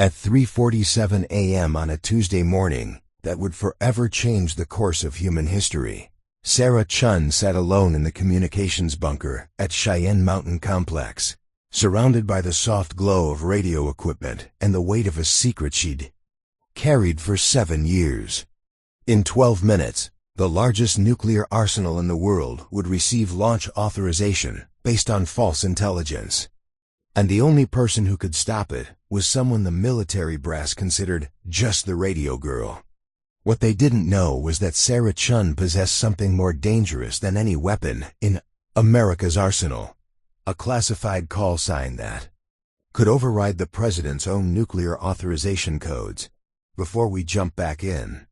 At 3:47 a.m. on a Tuesday morning that would forever change the course of human history, Sarah Chen sat alone in the communications bunker at Cheyenne Mountain Complex, surrounded by the soft glow of radio equipment and the weight of a secret she'd carried for 7 years. In 12 minutes, the largest nuclear arsenal in the world would receive launch authorization based on false intelligence. And the only person who could stop it was someone the military brass considered just the radio girl. What they didn't know was that Sarah Chen possessed something more dangerous than any weapon in America's arsenal. A classified call sign that could override the president's own nuclear authorization codes. Before we jump back in,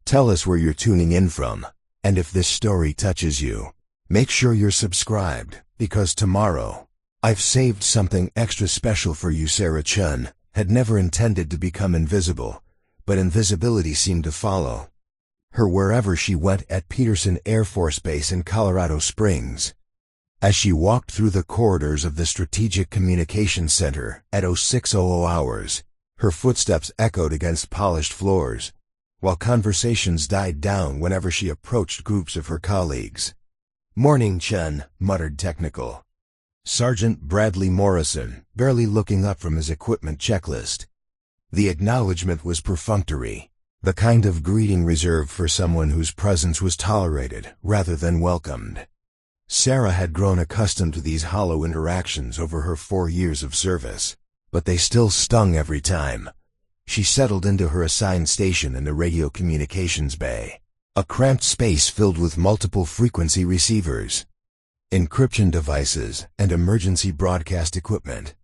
tell us where you're tuning in from, and if this story touches you, make sure you're subscribed, because tomorrow, I've saved something extra special for you. Sarah Chen had never intended to become invisible, but invisibility seemed to follow her wherever she went at Peterson Air Force Base in Colorado Springs. As she walked through the corridors of the Strategic Communications Center at 0600 hours, her footsteps echoed against polished floors, while conversations died down whenever she approached groups of her colleagues. "Morning, Chen," muttered Technical Sergeant Bradley Morrison, barely looking up from his equipment checklist. The acknowledgement was perfunctory, the kind of greeting reserved for someone whose presence was tolerated rather than welcomed. Sarah had grown accustomed to these hollow interactions over her 4 years of service, but they still stung every time. She settled into her assigned station in the radio communications bay, a cramped space filled with multiple frequency receivers, encryption devices, and emergency broadcast equipment.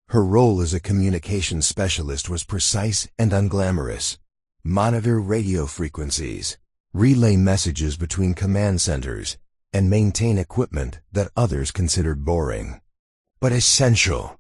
Her role as a communications specialist was precise and unglamorous. Monitor radio frequencies, relay messages between command centers, and maintain equipment that others considered boring, but essential.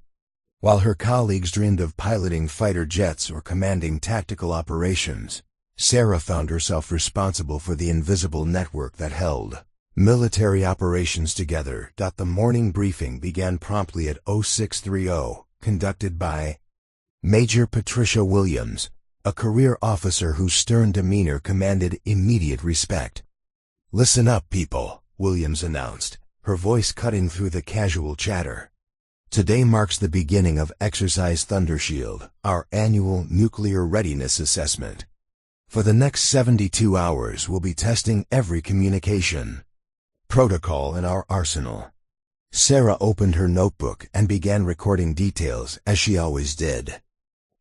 While her colleagues dreamed of piloting fighter jets or commanding tactical operations, Sarah found herself responsible for the invisible network that held military operations together. The morning briefing began promptly at 0630, conducted by Major Patricia Williams, a career officer whose stern demeanor commanded immediate respect. "Listen up, people," Williams announced, her voice cutting through the casual chatter. "Today marks the beginning of Exercise Thundershield, our annual nuclear readiness assessment. For the next 72 hours, we'll be testing every communication protocol in our arsenal." Sarah opened her notebook and began recording details, as she always did.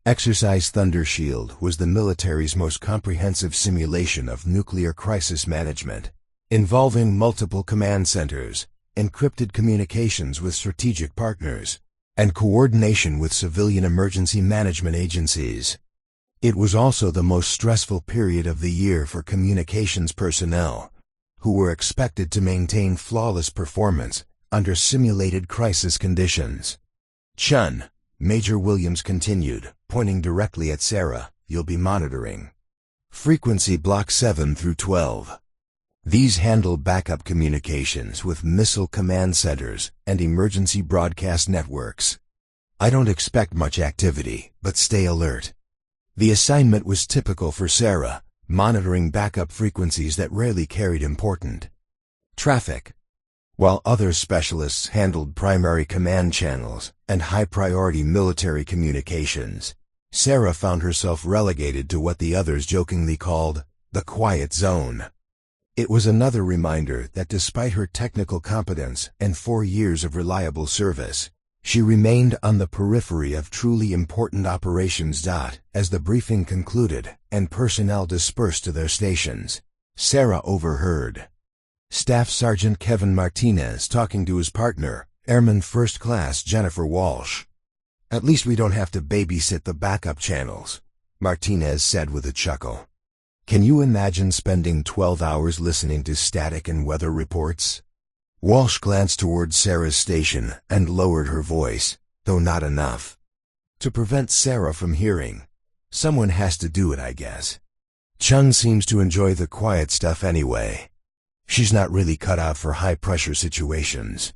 Exercise Thundershield was the military's most comprehensive simulation of nuclear crisis management, involving multiple command centers, encrypted communications with strategic partners, and coordination with civilian emergency management agencies. It was also the most stressful period of the year for communications personnel, who were expected to maintain flawless performance under simulated crisis conditions. "Chen," Major Williams continued, pointing directly at Sarah, "you'll be monitoring frequency block 7 through 12. These handle backup communications with missile command centers and emergency broadcast networks. I don't expect much activity, but stay alert." The assignment was typical for Sarah, monitoring backup frequencies that rarely carried important traffic. While other specialists handled primary command channels and high-priority military communications, Sarah found herself relegated to what the others jokingly called the quiet zone. It was another reminder that despite her technical competence and 4 years of reliable service, she remained on the periphery of truly important operations. As the briefing concluded and personnel dispersed to their stations, Sarah overheard Staff Sergeant Kevin Martinez talking to his partner, Airman First Class Jennifer Walsh. "At least we don't have to babysit the backup channels," Martinez said with a chuckle. "Can you imagine spending 12 hours listening to static and weather reports?" Walsh glanced toward Sarah's station and lowered her voice, though not enough to prevent Sarah from hearing. "Someone has to do it, I guess. Chung seems to enjoy the quiet stuff anyway. She's not really cut out for high-pressure situations."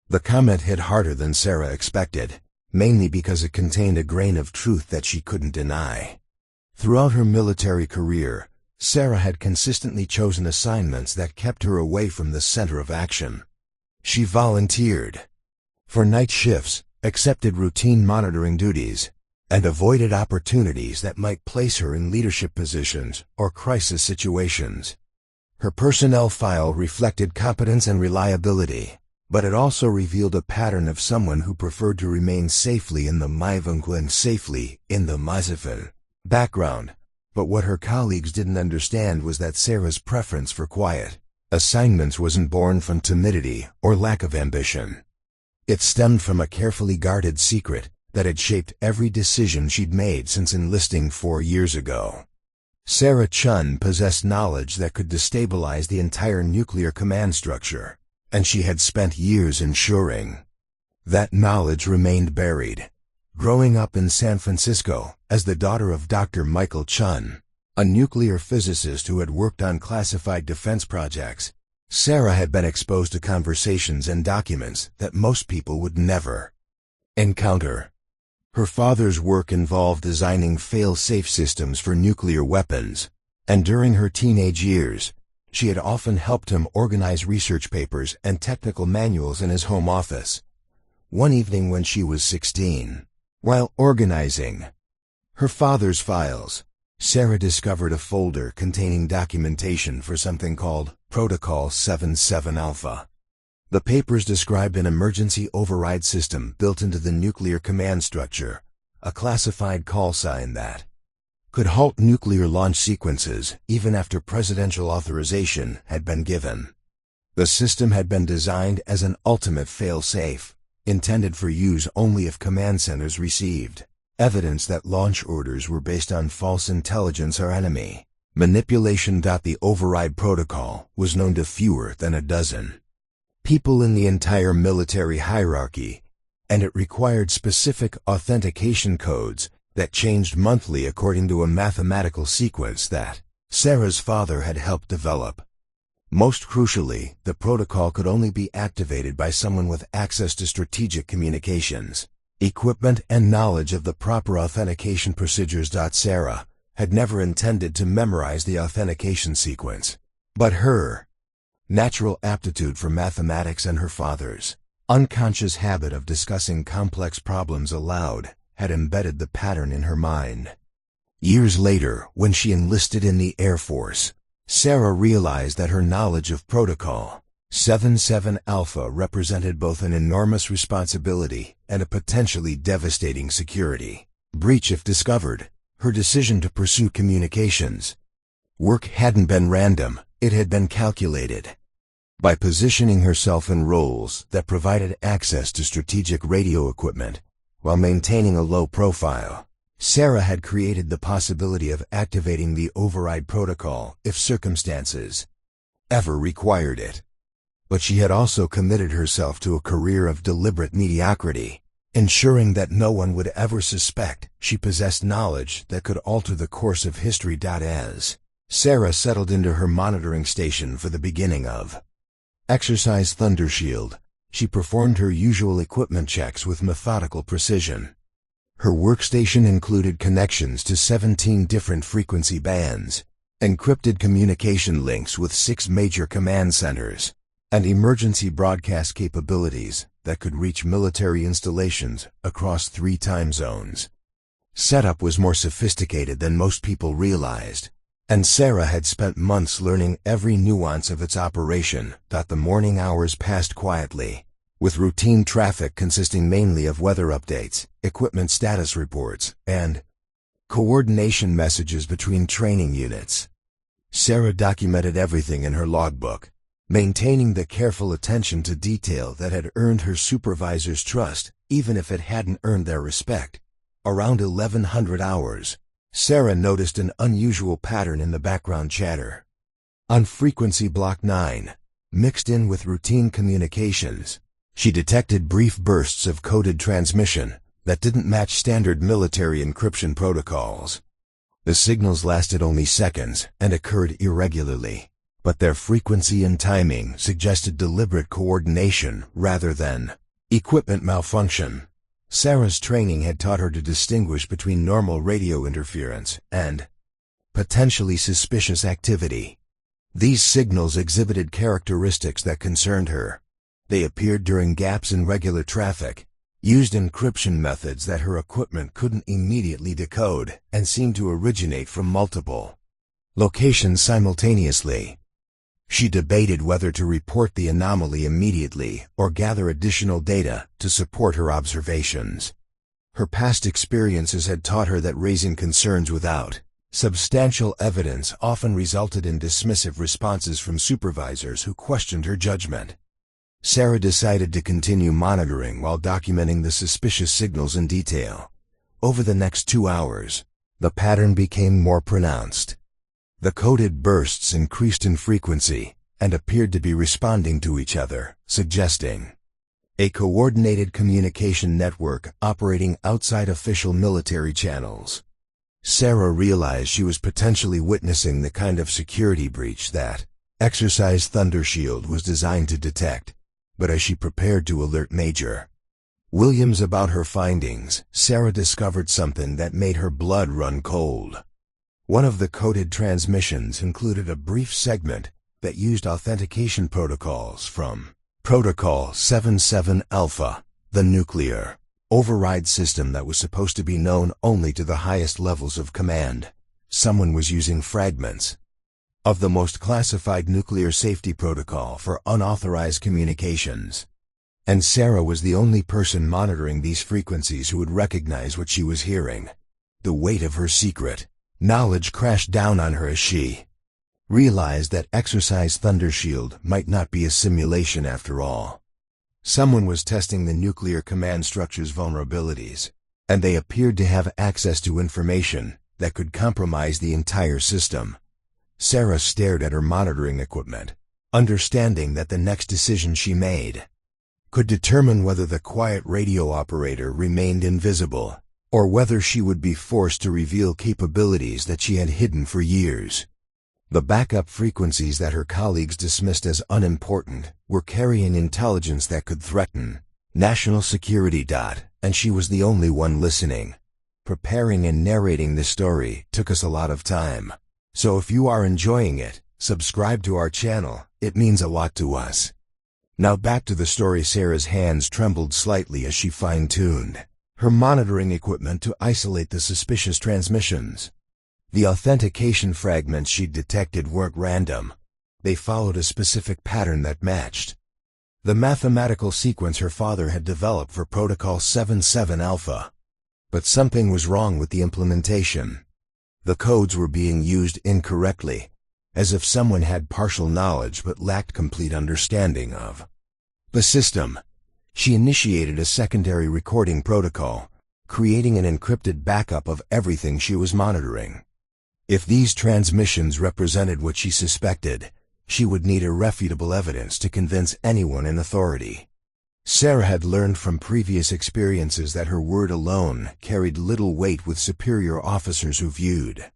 The comment hit harder than Sarah expected. mainly because it contained a grain of truth that she couldn't deny. Throughout her military career, Sarah had consistently chosen assignments that kept her away from the center of action. She volunteered for night shifts, accepted routine monitoring duties, and avoided opportunities that might place her in leadership positions or crisis situations. Her personnel file reflected competence and reliability, but it also revealed a pattern of someone who preferred to remain safely in the background. But what her colleagues didn't understand was that Sarah's preference for quiet assignments wasn't born from timidity or lack of ambition. It stemmed from a carefully guarded secret that had shaped every decision she'd made since enlisting 4 years ago. Sarah Chen possessed knowledge that could destabilize the entire nuclear command structure, and she had spent years ensuring that knowledge remained buried. Growing up in San Francisco as the daughter of Dr. Michael Chen, a nuclear physicist who had worked on classified defense projects, Sarah had been exposed to conversations and documents that most people would never encounter. Her father's work involved designing fail-safe systems for nuclear weapons, and during her teenage years, she had often helped him organize research papers and technical manuals in his home office. One evening when she was 16, while organizing her father's files, Sarah discovered a folder containing documentation for something called Protocol 77 Alpha. The papers described an emergency override system built into the nuclear command structure, a classified call sign that could halt nuclear launch sequences even after presidential authorization had been given. The system had been designed as an ultimate fail-safe, intended for use only if command centers received evidence that launch orders were based on false intelligence or enemy manipulation. The override protocol was known to fewer than a dozen people in the entire military hierarchy, and it required specific authentication codes that changed monthly according to a mathematical sequence that Sarah's father had helped develop. Most crucially, the protocol could only be activated by someone with access to strategic communications equipment and knowledge of the proper authentication procedures. Sarah had never intended to memorize the authentication sequence, but her natural aptitude for mathematics and her father's unconscious habit of discussing complex problems aloud had embedded the pattern in her mind. Years later, when she enlisted in the Air Force, Sarah realized that her knowledge of Protocol 77 Alpha represented both an enormous responsibility and a potentially devastating security breach if discovered. Her decision to pursue communications work hadn't been random, it had been calculated. By positioning herself in roles that provided access to strategic radio equipment while maintaining a low profile, Sarah had created the possibility of activating the override protocol if circumstances ever required it. But she had also committed herself to a career of deliberate mediocrity, ensuring that no one would ever suspect she possessed knowledge that could alter the course of history. As Sarah settled into her monitoring station for the beginning of Exercise Thundershield, she performed her usual equipment checks with methodical precision. Her workstation included connections to 17 different frequency bands, encrypted communication links with 6 major command centers, and emergency broadcast capabilities that could reach military installations across 3 time zones. Setup was more sophisticated than most people realized, and Sarah had spent months learning every nuance of its operation. The morning hours passed quietly, with routine traffic consisting mainly of weather updates, equipment status reports, and coordination messages between training units. Sarah documented everything in her logbook, maintaining the careful attention to detail that had earned her supervisor's trust, even if it hadn't earned their respect. Around 1100 hours, Sarah noticed an unusual pattern in the background chatter. On frequency block 9, mixed in with routine communications, she detected brief bursts of coded transmission that didn't match standard military encryption protocols. The signals lasted only seconds and occurred irregularly, but their frequency and timing suggested deliberate coordination rather than equipment malfunction. Sarah's training had taught her to distinguish between normal radio interference and potentially suspicious activity. These signals exhibited characteristics that concerned her. They appeared during gaps in regular traffic, used encryption methods that her equipment couldn't immediately decode, and seemed to originate from multiple locations simultaneously. She debated whether to report the anomaly immediately or gather additional data to support her observations. Her past experiences had taught her that raising concerns without substantial evidence often resulted in dismissive responses from supervisors who questioned her judgment. Sarah decided to continue monitoring while documenting the suspicious signals in detail. Over the next 2 hours, the pattern became more pronounced. The coded bursts increased in frequency and appeared to be responding to each other, suggesting a coordinated communication network operating outside official military channels. Sarah realized she was potentially witnessing the kind of security breach that Exercise Thunder Shield was designed to detect, but as she prepared to alert Major Williams about her findings, Sarah discovered something that made her blood run cold. One of the coded transmissions included a brief segment that used authentication protocols from Protocol 77 Alpha, the nuclear override system that was supposed to be known only to the highest levels of command. Someone was using fragments of the most classified nuclear safety protocol for unauthorized communications. And Sarah was the only person monitoring these frequencies who would recognize what she was hearing. The weight of her secret knowledge crashed down on her as she realized that Exercise Thunder Shield might not be a simulation after all. Someone was testing the nuclear command structure's vulnerabilities, and they appeared to have access to information that could compromise the entire system. Sarah stared at her monitoring equipment, understanding that the next decision she made could determine whether the quiet radio operator remained invisible, or whether she would be forced to reveal capabilities that she had hidden for years. The backup frequencies that her colleagues dismissed as unimportant were carrying intelligence that could threaten national security. And she was the only one listening. Preparing and narrating this story took us a lot of time. So if you are enjoying it, subscribe to our channel. It means a lot to us. Now back to the story. Sarah's hands trembled slightly as she fine-tuned her monitoring equipment to isolate the suspicious transmissions. The authentication fragments she'd detected weren't random. They followed a specific pattern that matched the mathematical sequence her father had developed for Protocol 77 Alpha. But something was wrong with the implementation. The codes were being used incorrectly, as if someone had partial knowledge but lacked complete understanding of the system. She initiated a secondary recording protocol, creating an encrypted backup of everything she was monitoring. If these transmissions represented what she suspected, she would need irrefutable evidence to convince anyone in authority. Sarah had learned from previous experiences that her word alone carried little weight with superior officers who viewed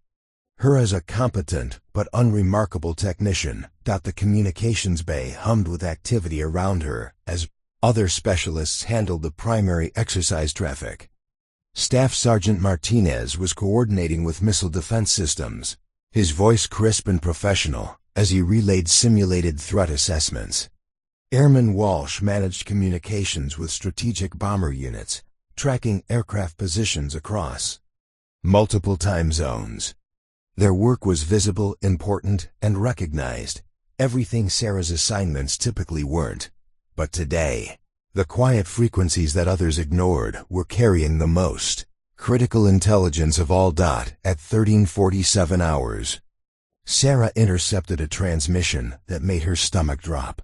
her as a competent but unremarkable technician. The communications bay hummed with activity around her as other specialists handled the primary exercise traffic. Staff Sergeant Martinez was coordinating with missile defense systems, his voice crisp and professional as he relayed simulated threat assessments. Airman Walsh managed communications with strategic bomber units, tracking aircraft positions across multiple time zones. Their work was visible, important, and recognized, everything Sarah's assignments typically weren't. But today, the quiet frequencies that others ignored were carrying the most critical intelligence of all. At 13:47 hours, Sarah intercepted a transmission that made her stomach drop.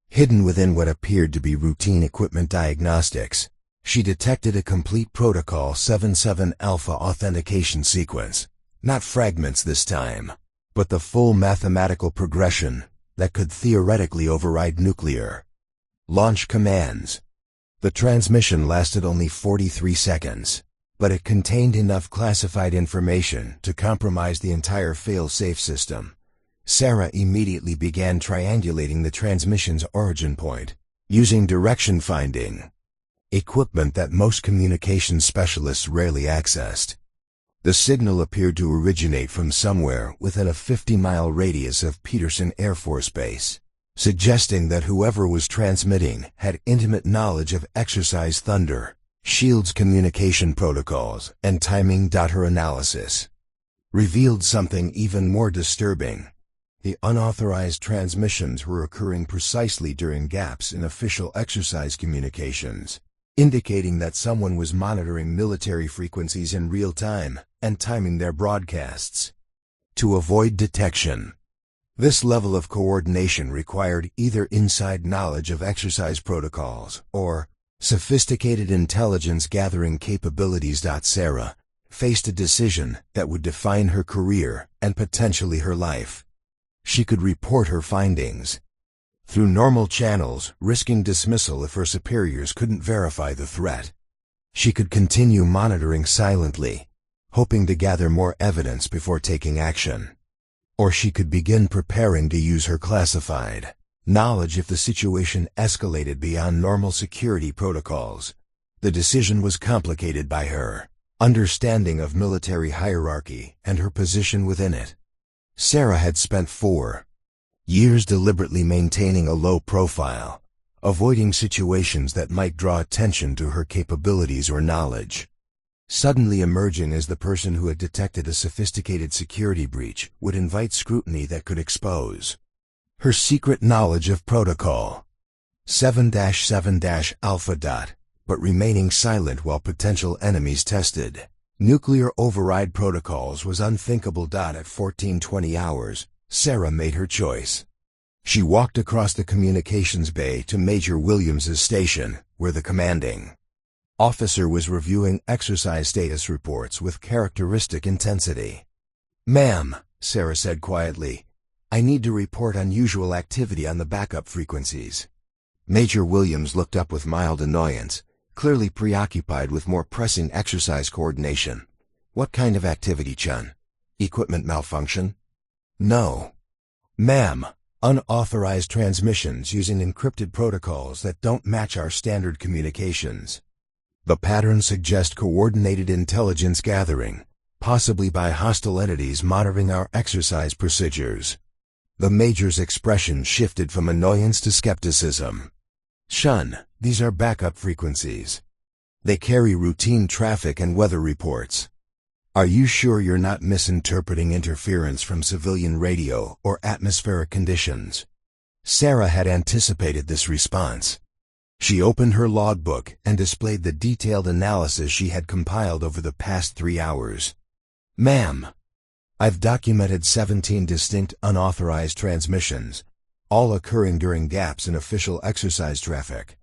Hidden within what appeared to be routine equipment diagnostics, she detected a complete Protocol 77 Alpha authentication sequence. Not fragments this time, but the full mathematical progression that could theoretically override nuclear launch commands. The transmission lasted only 43 seconds, but it contained enough classified information to compromise the entire fail-safe system. Sarah immediately began triangulating the transmission's origin point, using direction finding. equipment that most communications specialists rarely accessed. The signal appeared to originate from somewhere within a 50-mile radius of Peterson Air Force Base, suggesting that whoever was transmitting had intimate knowledge of exercise thunder, Shield's communication protocols, and timing. Her analysis revealed something even more disturbing. The unauthorized transmissions were occurring precisely during gaps in official exercise communications, indicating that someone was monitoring military frequencies in real time and timing their broadcasts. To avoid detection, this level of coordination required either inside knowledge of exercise protocols or sophisticated intelligence gathering capabilities. Sarah faced a decision that would define her career and potentially her life. She could report her findings through normal channels, risking dismissal if her superiors couldn't verify the threat. She could continue monitoring silently, hoping to gather more evidence before taking action. Or she could begin preparing to use her classified knowledge if the situation escalated beyond normal security protocols. The decision was complicated by her understanding of military hierarchy and her position within it. Sarah had spent 4 years deliberately maintaining a low profile, avoiding situations that might draw attention to her capabilities or knowledge. Suddenly emerging as the person who had detected a sophisticated security breach would invite scrutiny that could expose her secret knowledge of protocol 7-7-alpha. But remaining silent while potential enemies tested nuclear override protocols was unthinkable. At 14:20 hours, Sarah made her choice. She walked across the communications bay to Major Williams's station, where the commanding officer was reviewing exercise status reports with characteristic intensity. "Ma'am," Sarah said quietly, "I need to report unusual activity on the backup frequencies." Major Williams looked up with mild annoyance, clearly preoccupied with more pressing exercise coordination. "What kind of activity, Chen? Equipment malfunction?" "No, ma'am. Unauthorized transmissions using encrypted protocols that don't match our standard communications. The patterns suggest coordinated intelligence gathering, possibly by hostile entities monitoring our exercise procedures." The major's expression shifted from annoyance to skepticism. "Shun, these are backup frequencies. They carry routine traffic and weather reports. Are you sure you're not misinterpreting interference from civilian radio or atmospheric conditions?" Sarah had anticipated this response. She opened her logbook and displayed the detailed analysis she had compiled over the past 3 hours. "Ma'am, I've documented 17 distinct unauthorized transmissions, all occurring during gaps in official exercise traffic.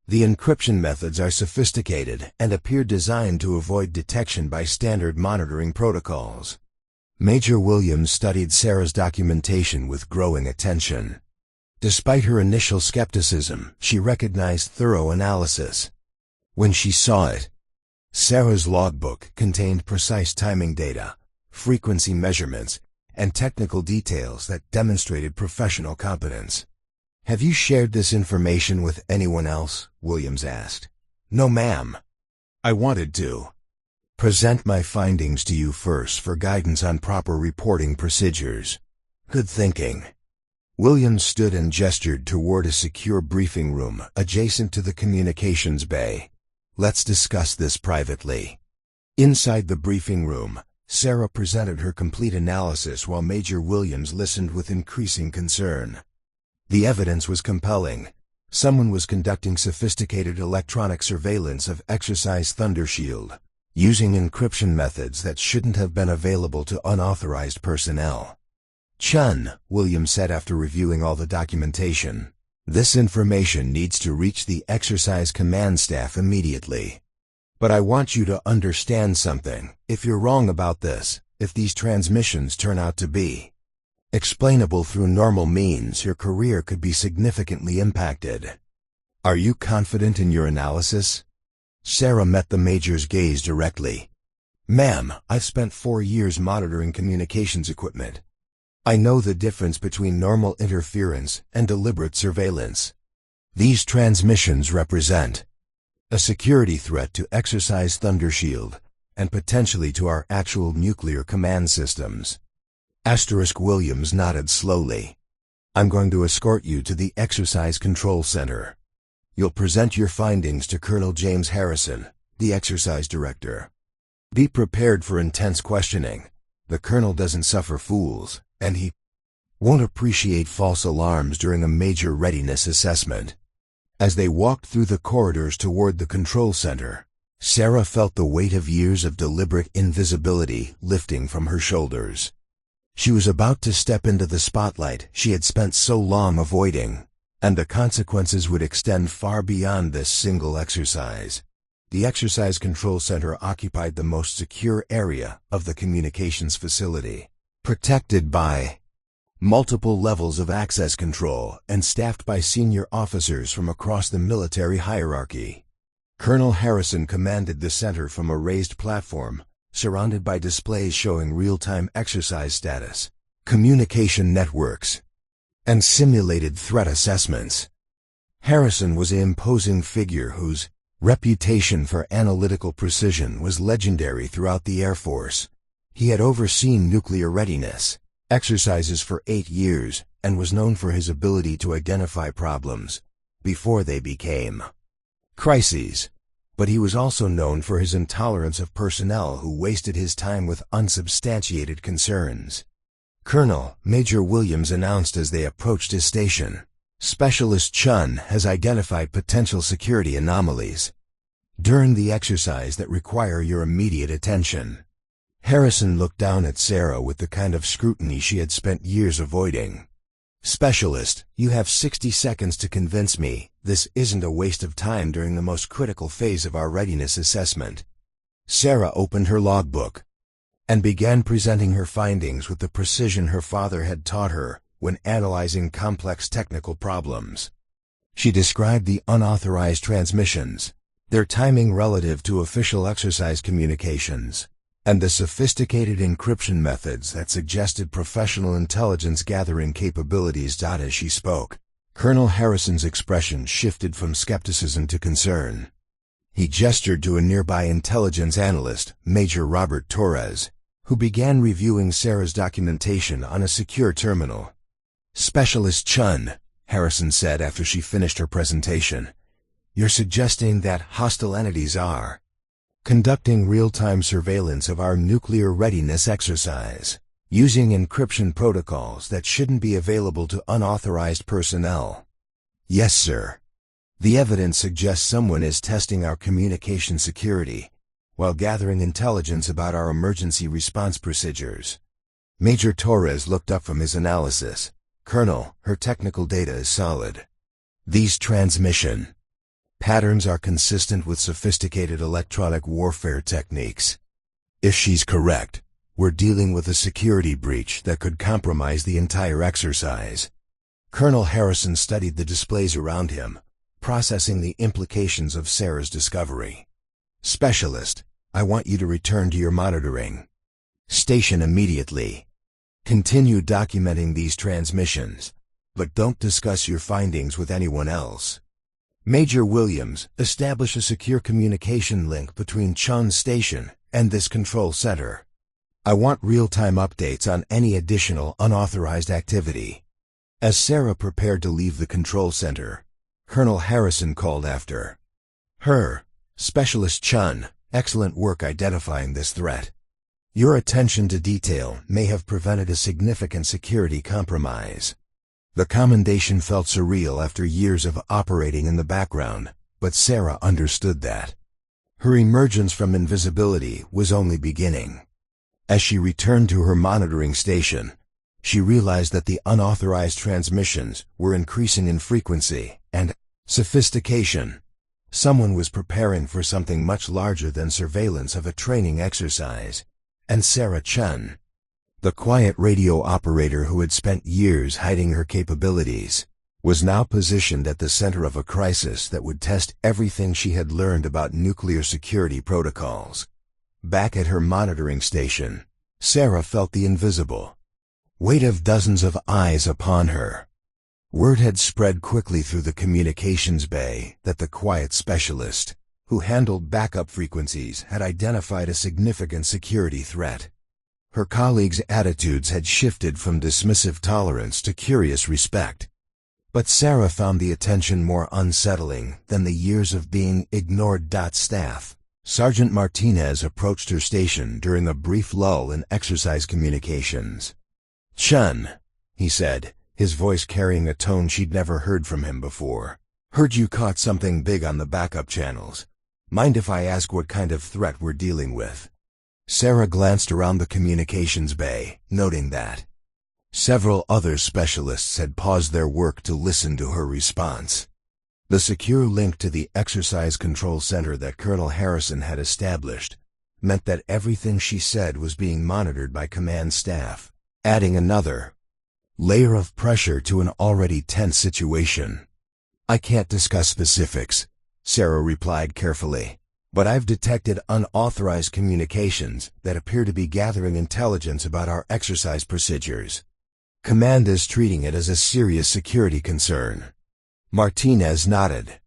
The encryption methods are sophisticated and appear designed to avoid detection by standard monitoring protocols." Major Williams studied Sarah's documentation with growing attention. Despite her initial skepticism, she recognized thorough analysis. When she saw it, Sarah's logbook contained precise timing data, frequency measurements, and technical details that demonstrated professional competence. "Have you shared this information with anyone else?" Williams asked. "No, ma'am. I wanted to present my findings to you first for guidance on proper reporting procedures." "Good thinking." Williams stood and gestured toward a secure briefing room adjacent to the communications bay. "Let's discuss this privately." Inside the briefing room, Sarah presented her complete analysis while Major Williams listened with increasing concern. The evidence was compelling. Someone was conducting sophisticated electronic surveillance of exercise Thunder Shield, using encryption methods that shouldn't have been available to unauthorized personnel. "Chun," Williams said after reviewing all the documentation, "this information needs to reach the exercise command staff immediately. But I want you to understand something. If you're wrong about this, if these transmissions turn out to be explainable through normal means, your career could be significantly impacted. Are you confident in your analysis?" Sarah met the major's gaze directly. "Ma'am, I've spent 4 years monitoring communications equipment. I know the difference between normal interference and deliberate surveillance. These transmissions represent a security threat to Exercise Thunder Shield, and potentially to our actual nuclear command systems. Williams nodded slowly. I'm going to escort you to the Exercise Control Center. You'll present your findings to Colonel James Harrison, the Exercise Director. Be prepared for intense questioning. The Colonel doesn't suffer fools, and he won't appreciate false alarms during a major readiness assessment. As they walked through the corridors toward the control center, Sarah felt the weight of years of deliberate invisibility lifting from her shoulders. She was about to step into the spotlight she had spent so long avoiding, and the consequences would extend far beyond this single exercise. The Exercise Control Center occupied the most secure area of the communications facility, protected by multiple levels of access control and staffed by senior officers from across the military hierarchy. Colonel Harrison commanded the center from a raised platform, surrounded by displays showing real-time exercise status, communication networks, and simulated threat assessments. Harrison was an imposing figure whose reputation for analytical precision was legendary throughout the Air Force. He had overseen nuclear readiness exercises for 8 years and was known for his ability to identify problems before they became crises. But he was also known for his intolerance of personnel who wasted his time with unsubstantiated concerns. Colonel Major Williams announced as they approached his station, "Specialist Chen has identified potential security anomalies during the exercise that require your immediate attention." Harrison looked down at Sarah with the kind of scrutiny she had spent years avoiding. "Specialist, you have 60 seconds to convince me this isn't a waste of time during the most critical phase of our readiness assessment." Sarah opened her logbook and began presenting her findings with the precision her father had taught her when analyzing complex technical problems. She described the unauthorized transmissions, their timing relative to official exercise communications, and the sophisticated encryption methods that suggested professional intelligence gathering capabilities. As she spoke, Colonel Harrison's expression shifted from skepticism to concern. He gestured to a nearby intelligence analyst, Major Robert Torres, who began reviewing Sarah's documentation on a secure terminal. "Specialist Chen," Harrison said after she finished her presentation, "you're suggesting that hostile entities are conducting real-time surveillance of our nuclear readiness exercise, using encryption protocols that shouldn't be available to unauthorized personnel." "Yes, sir. The evidence suggests someone is testing our communication security while gathering intelligence about our emergency response procedures." Major Torres looked up from his analysis. "Colonel, her technical data is solid. These transmission patterns are consistent with sophisticated electronic warfare techniques. If she's correct, we're dealing with a security breach that could compromise the entire exercise." Colonel Harrison studied the displays around him, processing the implications of Sarah's discovery. "Specialist, I want you to return to your monitoring station immediately. Continue documenting these transmissions, but don't discuss your findings with anyone else. Major Williams, establish a secure communication link between Chun's station and this control center. I want real-time updates on any additional unauthorized activity." As Sarah prepared to leave the control center, Colonel Harrison called after her, "Specialist Chen, excellent work identifying this threat. Your attention to detail may have prevented a significant security compromise." The commendation felt surreal after years of operating in the background, but Sarah understood that her emergence from invisibility was only beginning. As she returned to her monitoring station, she realized that the unauthorized transmissions were increasing in frequency and sophistication. Someone was preparing for something much larger than surveillance of a training exercise, and Sarah Chen, the quiet radio operator who had spent years hiding her capabilities, was now positioned at the center of a crisis that would test everything she had learned about nuclear security protocols. Back at her monitoring station, Sarah felt the invisible weight of dozens of eyes upon her. Word had spread quickly through the communications bay that the quiet specialist who handled backup frequencies, had identified a significant security threat. Her colleagues' attitudes had shifted from dismissive tolerance to curious respect. But Sarah found the attention more unsettling than the years of being ignored. Staff Sergeant Martinez approached her station during a brief lull in exercise communications. "Chen," he said, his voice carrying a tone she'd never heard from him before. "Heard you caught something big on the backup channels. Mind if I ask what kind of threat we're dealing with?" Sarah glanced around the communications bay, noting that several other specialists had paused their work to listen to her response. The secure link to the exercise control center that Colonel Harrison had established meant that everything she said was being monitored by command staff, adding another layer of pressure to an already tense situation. "I can't discuss specifics," Sarah replied carefully, "but I've detected unauthorized communications that appear to be gathering intelligence about our exercise procedures. Command is treating it as a serious security concern." Martinez nodded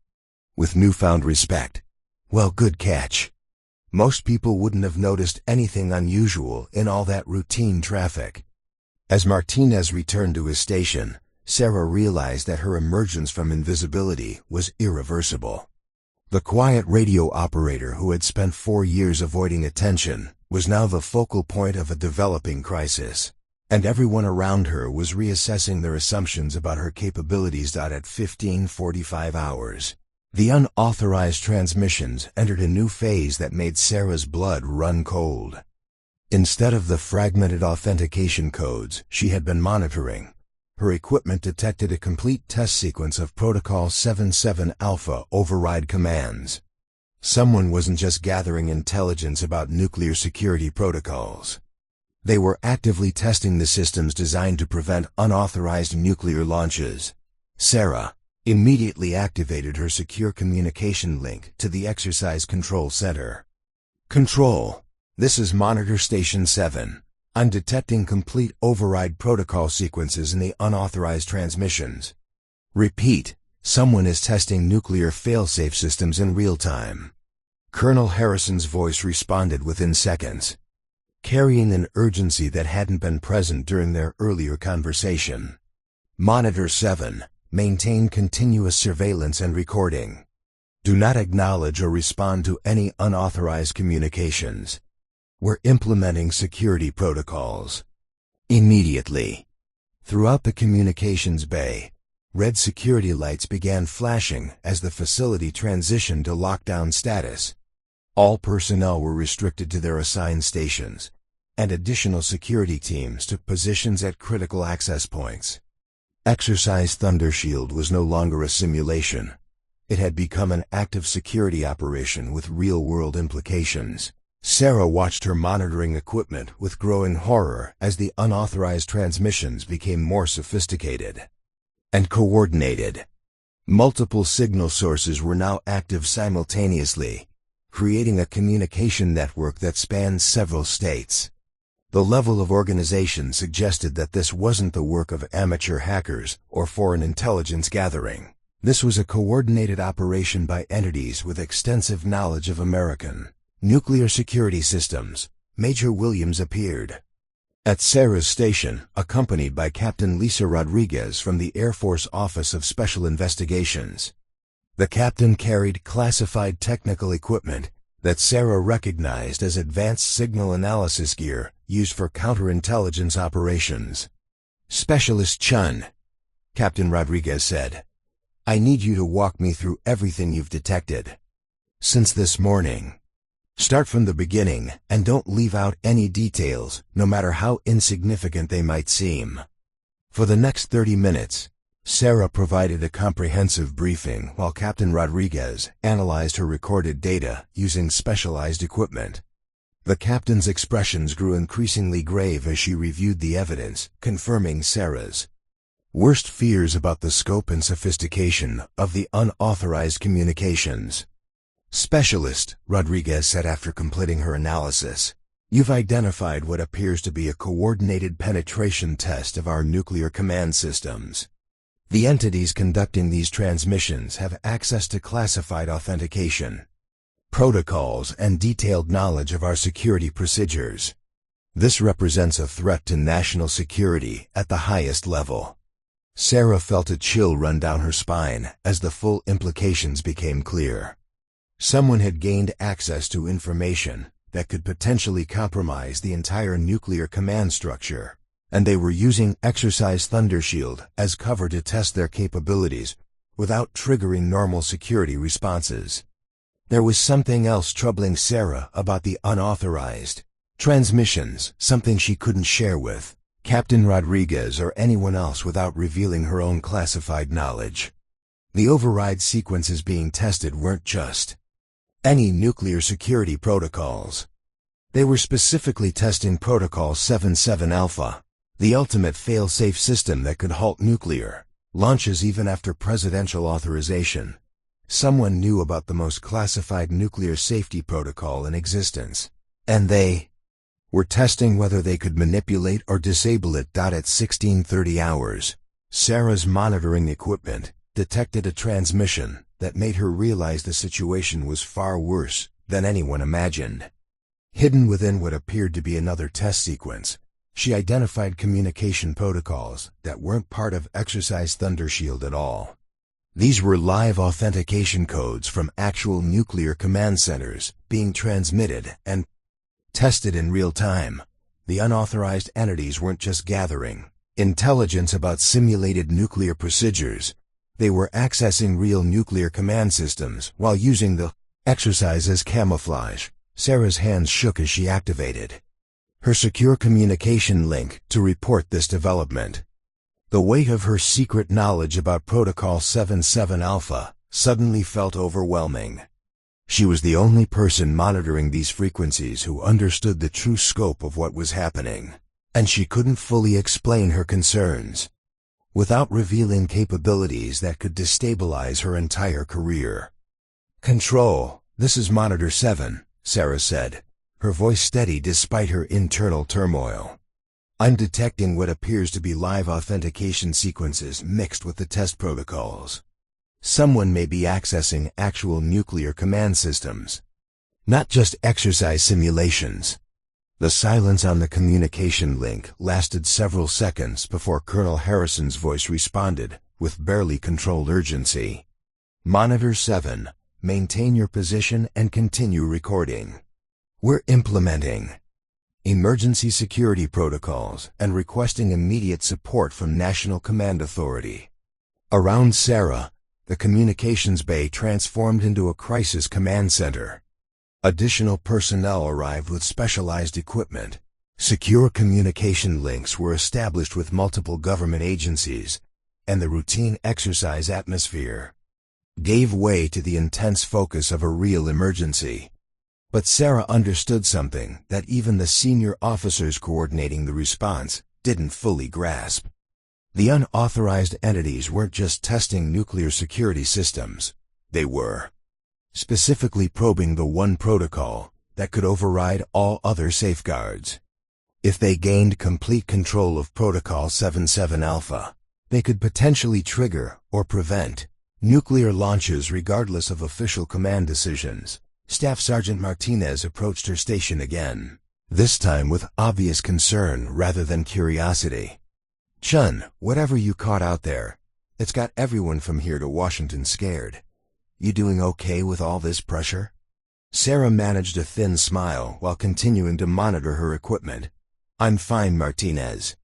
with newfound respect. "Well, good catch. Most people wouldn't have noticed anything unusual in all that routine traffic." As Martinez returned to his station, Sarah realized that her emergence from invisibility was irreversible. The quiet radio operator who had spent 4 years avoiding attention was now the focal point of a developing crisis, and everyone around her was reassessing their assumptions about her capabilities. At 15:45 hours, the unauthorized transmissions entered a new phase that made Sarah's blood run cold. Instead of the fragmented authentication codes she had been monitoring, her equipment detected a complete test sequence of Protocol 77 Alpha override commands. Someone wasn't just gathering intelligence about nuclear security protocols. They were actively testing the systems designed to prevent unauthorized nuclear launches. Sarah immediately activated her secure communication link to the Exercise Control Center. "Control, this is Monitor Station 7. I'm detecting complete override protocol sequences in the unauthorized transmissions. Repeat, someone is testing nuclear failsafe systems in real time." Colonel Harrison's voice responded within seconds, carrying an urgency that hadn't been present during their earlier conversation. "Monitor 7, maintain continuous surveillance and recording. Do not acknowledge or respond to any unauthorized communications. We're implementing security protocols immediately." Throughout the communications bay, red security lights began flashing as the facility transitioned to lockdown status. All personnel were restricted to their assigned stations, and additional security teams took positions at critical access points. Exercise Thunder Shield was no longer a simulation. It had become an active security operation with real-world implications. Sarah watched her monitoring equipment with growing horror as the unauthorized transmissions became more sophisticated and coordinated. Multiple signal sources were now active simultaneously, creating a communication network that spanned several states. The level of organization suggested that this wasn't the work of amateur hackers or foreign intelligence gathering. This was a coordinated operation by entities with extensive knowledge of American nuclear security systems. Major Williams appeared at Sarah's station, accompanied by Captain Lisa Rodriguez from the Air Force Office of Special Investigations. The captain carried classified technical equipment that Sarah recognized as advanced signal analysis gear used for counterintelligence operations. "Specialist Chen," Captain Rodriguez said, "I need you to walk me through everything you've detected since this morning. Start from the beginning and don't leave out any details, no matter how insignificant they might seem." For the next 30 minutes, Sarah provided a comprehensive briefing while Captain Rodriguez analyzed her recorded data using specialized equipment. The captain's expressions grew increasingly grave as she reviewed the evidence, confirming Sarah's worst fears about the scope and sophistication of the unauthorized communications. "Specialist," Rodriguez said after completing her analysis, "you've identified what appears to be a coordinated penetration test of our nuclear command systems. The entities conducting these transmissions have access to classified authentication. protocols, and detailed knowledge of our security procedures. This represents a threat to national security at the highest level. Sarah felt a chill run down her spine as the full implications became clear. Someone had gained access to information that could potentially compromise the entire nuclear command structure, and they were using Exercise Thundershield as cover to test their capabilities without triggering normal security responses. There was something else troubling Sarah about the unauthorized transmissions, something she couldn't share with Captain Rodriguez or anyone else without revealing her own classified knowledge. The override sequences being tested weren't just any nuclear security protocols. They were specifically testing Protocol 77 Alpha, the ultimate fail-safe system that could halt nuclear launches even after presidential authorization. Someone knew about the most classified nuclear safety protocol in existence, and they were testing whether they could manipulate or disable it. At 16:30 hours, Sarah's monitoring equipment detected a transmission that made her realize the situation was far worse than anyone imagined. Hidden within what appeared to be another test sequence, she identified communication protocols that weren't part of Exercise Thundershield at all. These were live authentication codes from actual nuclear command centers being transmitted and tested in real time. The unauthorized entities weren't just gathering intelligence about simulated nuclear procedures. They were accessing real nuclear command systems while using the exercise as camouflage. Sarah's hands shook as she activated her secure communication link to report this development. The weight of her secret knowledge about Protocol 77 Alpha suddenly felt overwhelming. She was the only person monitoring these frequencies who understood the true scope of what was happening, and she couldn't fully explain her concerns without revealing capabilities that could destabilize her entire career. "Control, this is Monitor 7, Sarah said, her voice steady despite her internal turmoil. "I'm detecting what appears to be live authentication sequences mixed with the test protocols. Someone may be accessing actual nuclear command systems, not just exercise simulations." The silence on the communication link lasted several seconds before Colonel Harrison's voice responded with barely controlled urgency. "Monitor 7, maintain your position and continue recording. We're implementing emergency security protocols and requesting immediate support from National Command Authority." Around Sarah, the communications bay transformed into a crisis command center. Additional personnel arrived with specialized equipment. Secure communication links were established with multiple government agencies, and the routine exercise atmosphere gave way to the intense focus of a real emergency. But Sarah understood something that even the senior officers coordinating the response didn't fully grasp. The unauthorized entities weren't just testing nuclear security systems. They were specifically probing the one protocol that could override all other safeguards. If they gained complete control of Protocol 77 Alpha, they could potentially trigger or prevent nuclear launches regardless of official command decisions. Staff Sergeant Martinez approached her station again, this time with obvious concern rather than curiosity. "Chun, whatever you caught out there, it's got everyone from here to Washington scared. You doing okay with all this pressure?" Sarah managed a thin smile while continuing to monitor her equipment. "I'm fine, Martinez.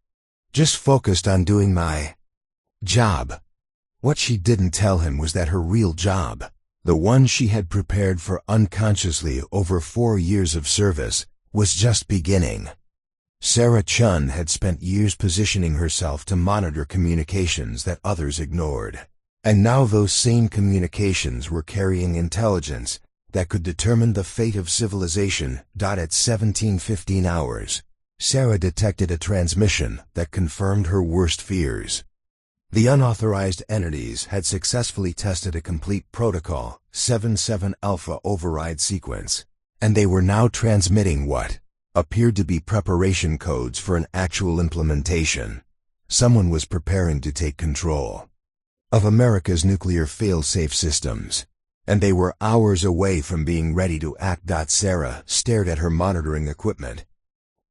Just focused on doing my job." What she didn't tell him was that her real job, the one she had prepared for unconsciously over 4 years of service, was just beginning. Sarah Chen had spent years positioning herself to monitor communications that others ignored. And now those same communications were carrying intelligence that could determine the fate of civilization. At 17:15 hours, Sarah detected a transmission that confirmed her worst fears. The unauthorized entities had successfully tested a complete Protocol 77 Alpha override sequence, and they were now transmitting what appeared to be preparation codes for an actual implementation. Someone was preparing to take control of America's nuclear fail-safe systems. and they were hours away from being ready to act. Sarah stared at her monitoring equipment,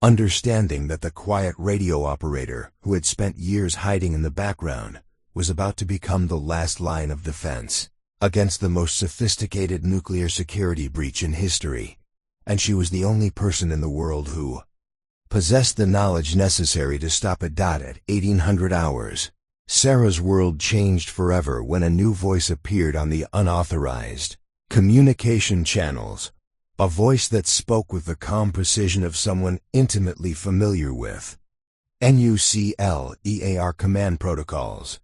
understanding that the quiet radio operator, who had spent years hiding in the background, was about to become the last line of defense against the most sophisticated nuclear security breach in history, and she was the only person in the world who possessed the knowledge necessary to stop it. At 1800 hours, Sarah's world changed forever when a new voice appeared on the unauthorized communication channels, a voice that spoke with the calm precision of someone intimately familiar with NUCLEAR command protocols.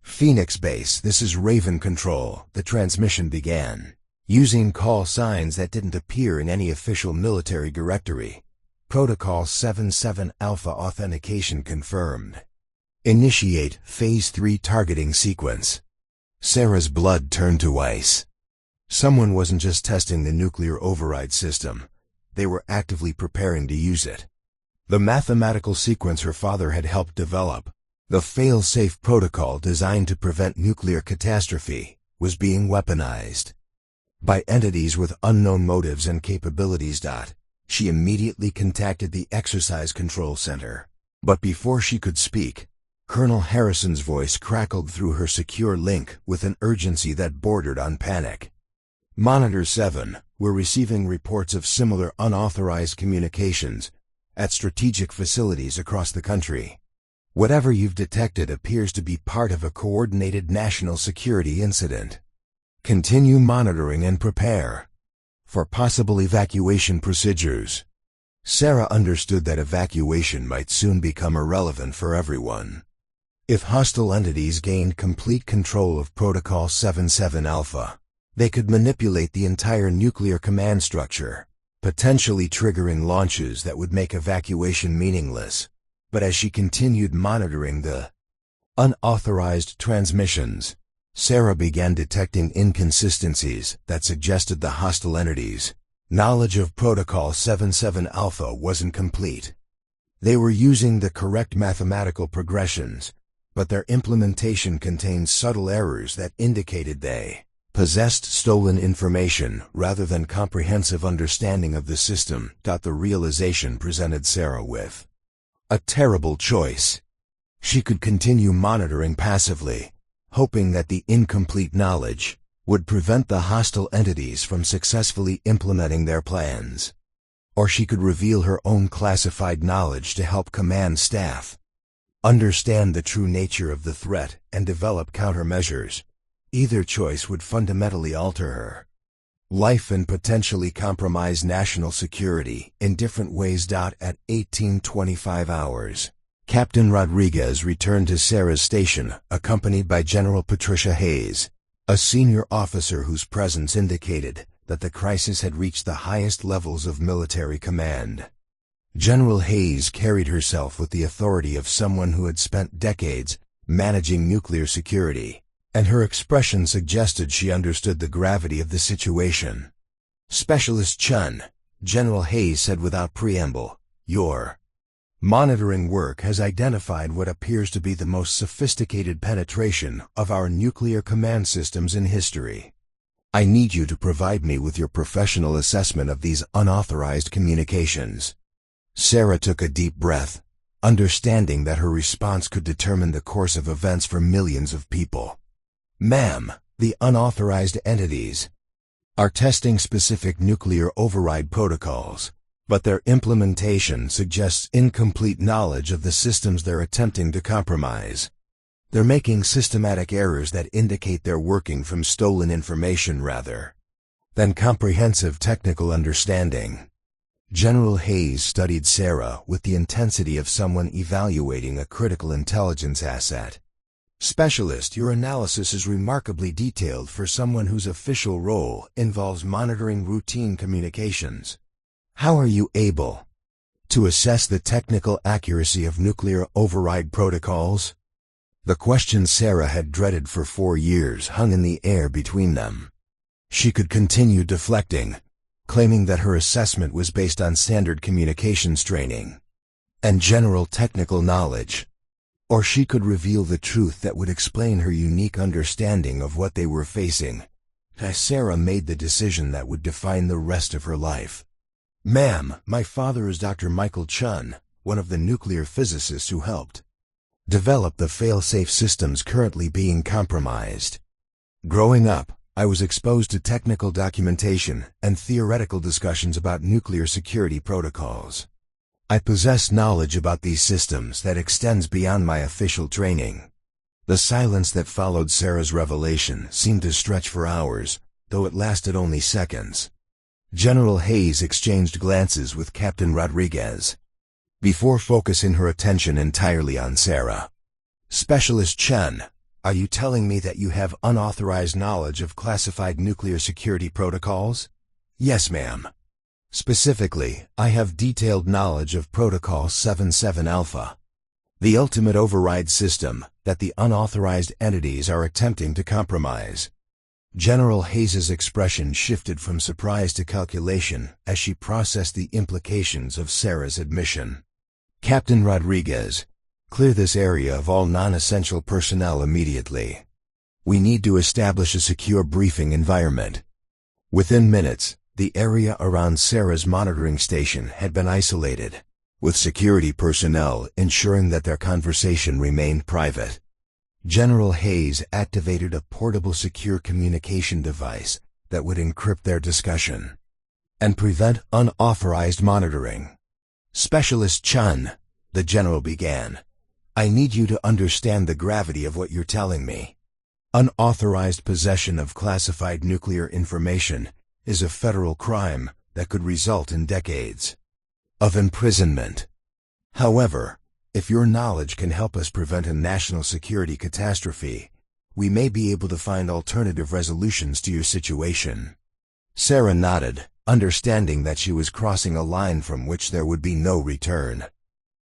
Phoenix Base, this is Raven Control. The transmission began, using call signs that didn't appear in any official military directory. Protocol 77 Alpha authentication confirmed. Initiate Phase 3 targeting sequence. Sarah's blood turned to ice. Someone wasn't just testing the nuclear override system. They were actively preparing to use it. The mathematical sequence her father had helped develop, the fail-safe protocol designed to prevent nuclear catastrophe, was being weaponized by entities with unknown motives and capabilities. She immediately contacted the Exercise Control Center. But before she could speak, Colonel Harrison's voice crackled through her secure link with an urgency that bordered on panic. Monitor 7, we're receiving reports of similar unauthorized communications at strategic facilities across the country. Whatever you've detected appears to be part of a coordinated national security incident. Continue monitoring and prepare for possible evacuation procedures. Sarah understood that evacuation might soon become irrelevant for everyone. If hostile entities gained complete control of Protocol 77 Alpha, they could manipulate the entire nuclear command structure, potentially triggering launches that would make evacuation meaningless. But as she continued monitoring the unauthorized transmissions, Sarah began detecting inconsistencies that suggested the hostile entities' knowledge of Protocol 77 Alpha wasn't complete. They were using the correct mathematical progressions, but their implementation contained subtle errors that indicated they possessed stolen information rather than comprehensive understanding of the system. The realization presented Sarah with a terrible choice. She could continue monitoring passively, hoping that the incomplete knowledge would prevent the hostile entities from successfully implementing their plans. Or she could reveal her own classified knowledge to help command staff understand the true nature of the threat and develop countermeasures. Either choice would fundamentally alter her life and potentially compromise national security in different ways. At 1825 hours, Captain Rodriguez returned to Sarah's station, accompanied by General Patricia Hayes, a senior officer whose presence indicated that the crisis had reached the highest levels of military command. General Hayes carried herself with the authority of someone who had spent decades managing nuclear security, and her expression suggested she understood the gravity of the situation. "Specialist Chen," General Hayes said without preamble, "your monitoring work has identified what appears to be the most sophisticated penetration of our nuclear command systems in history. I need you to provide me with your professional assessment of these unauthorized communications." Sarah took a deep breath, understanding that her response could determine the course of events for millions of people. "Ma'am, the unauthorized entities are testing specific nuclear override protocols, but their implementation suggests incomplete knowledge of the systems they're attempting to compromise. They're making systematic errors that indicate they're working from stolen information rather than comprehensive technical understanding." General Hayes studied Sarah with the intensity of someone evaluating a critical intelligence asset. "Specialist, your analysis is remarkably detailed for someone whose official role involves monitoring routine communications. How are you able to assess the technical accuracy of nuclear override protocols?" The question Sarah had dreaded for 4 years hung in the air between them. She could continue deflecting, claiming that her assessment was based on standard communications training and general technical knowledge. Or she could reveal the truth that would explain her unique understanding of what they were facing. Sarah made the decision that would define the rest of her life. "Ma'am, my father is Dr. Michael Chen, one of the nuclear physicists who helped develop the fail-safe systems currently being compromised. Growing up, I was exposed to technical documentation and theoretical discussions about nuclear security protocols. I possess knowledge about these systems that extends beyond my official training." The silence that followed Sarah's revelation seemed to stretch for hours, though it lasted only seconds. General Hayes exchanged glances with Captain Rodriguez before focusing her attention entirely on Sarah. "Specialist Chen, are you telling me that you have unauthorized knowledge of classified nuclear security protocols?" "Yes, ma'am. Specifically, I have detailed knowledge of Protocol 77 Alpha, the ultimate override system that the unauthorized entities are attempting to compromise." General Hayes's expression shifted from surprise to calculation as she processed the implications of Sarah's admission. "Captain Rodriguez, clear this area of all non-essential personnel immediately. We need to establish a secure briefing environment." Within minutes, the area around Sarah's monitoring station had been isolated, with security personnel ensuring that their conversation remained private. General Hayes activated a portable secure communication device that would encrypt their discussion and prevent unauthorized monitoring. "Specialist Chen," the general began, "I need you to understand the gravity of what you're telling me. Unauthorized possession of classified nuclear information is a federal crime that could result in decades of imprisonment. However, if your knowledge can help us prevent a national security catastrophe, we may be able to find alternative resolutions to your situation." Sarah nodded, understanding that she was crossing a line from which there would be no return.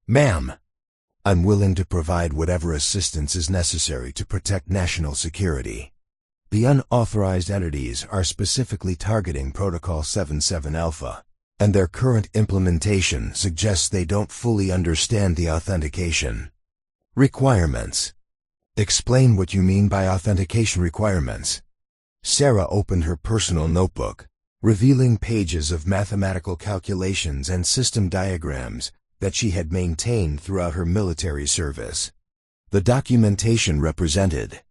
"Ma'am, I'm willing to provide whatever assistance is necessary to protect national security. The unauthorized entities are specifically targeting Protocol 77 Alpha, and their current implementation suggests they don't fully understand the authentication requirements." "Explain what you mean by authentication requirements." Sarah opened her personal notebook, revealing pages of mathematical calculations and system diagrams that she had maintained throughout her military service. The documentation represented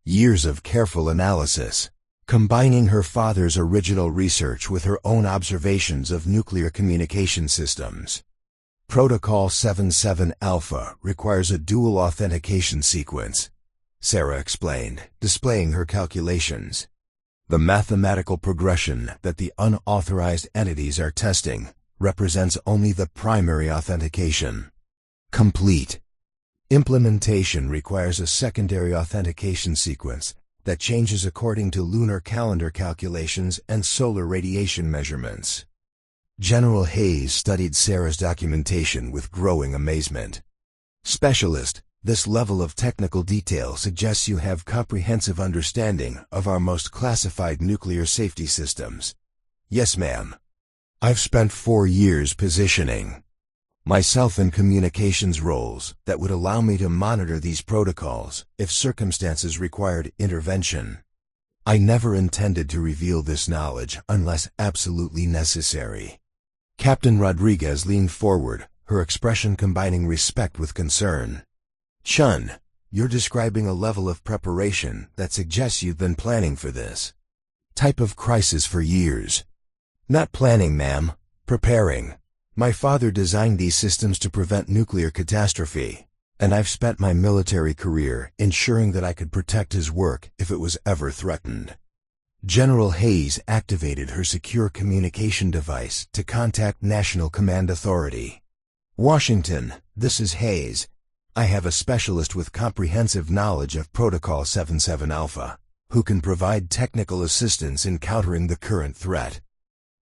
years of careful analysis, combining her father's original research with her own observations of nuclear communication systems. Protocol 77 Alpha requires a dual authentication sequence, Sarah explained, displaying her calculations. The mathematical progression that the unauthorized entities are testing represents only the primary authentication. Complete. Implementation requires a secondary authentication sequence that changes according to lunar calendar calculations and solar radiation measurements. General Hayes studied Sarah's documentation with growing amazement. "Specialist, this level of technical detail suggests you have comprehensive understanding of our most classified nuclear safety systems." "Yes, ma'am. I've spent 4 years positioning myself in communications roles that would allow me to monitor these protocols if circumstances required intervention. I never intended to reveal this knowledge unless absolutely necessary." Captain Rodriguez leaned forward, her expression combining respect with concern. "Chun, you're describing a level of preparation that suggests you've been planning for this type of crisis for years." "Not planning, ma'am. Preparing. My father designed these systems to prevent nuclear catastrophe, and I've spent my military career ensuring that I could protect his work if it was ever threatened." General Hayes activated her secure communication device to contact National Command Authority. "Washington, this is Hayes. I have a specialist with comprehensive knowledge of Protocol 77 Alpha, who can provide technical assistance in countering the current threat.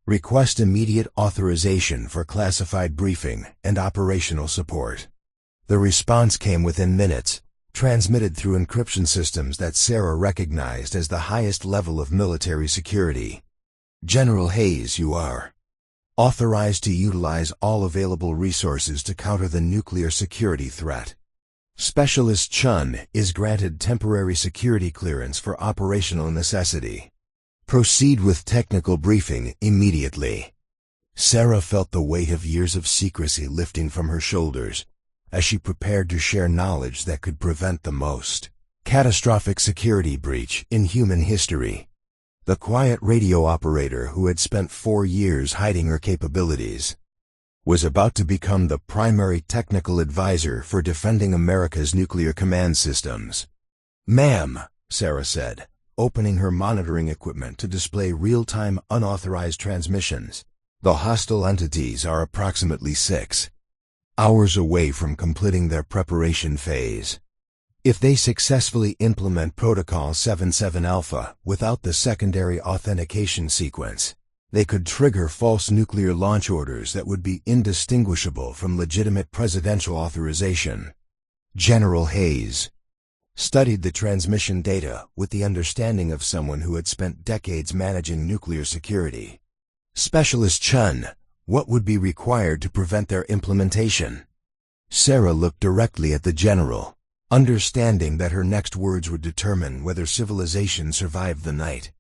Request immediate authorization for classified briefing and operational support." The response came within minutes, transmitted through encryption systems that Sarah recognized as the highest level of military security. "General Hayes, you are authorized to utilize all available resources to counter the nuclear security threat. Specialist Chun is granted temporary security clearance for operational necessity. Proceed with technical briefing immediately. Sarah felt the weight of years of secrecy lifting from her shoulders as she prepared to share knowledge that could prevent the most catastrophic security breach in human history. The quiet radio operator who had spent 4 years hiding her capabilities was about to become the primary technical advisor for defending America's nuclear command systems. "Ma'am," Sarah said, opening her monitoring equipment to display real-time unauthorized transmissions, "the hostile entities are approximately 6 hours away from completing their preparation phase. If they successfully implement Protocol 77 Alpha without the secondary authentication sequence, they could trigger false nuclear launch orders that would be indistinguishable from legitimate presidential authorization." General Hayes studied the transmission data with the understanding of someone who had spent decades managing nuclear security. "Specialist Chen, what would be required to prevent their implementation?" Sarah looked directly at the general, understanding that her next words would determine whether civilization survived the night.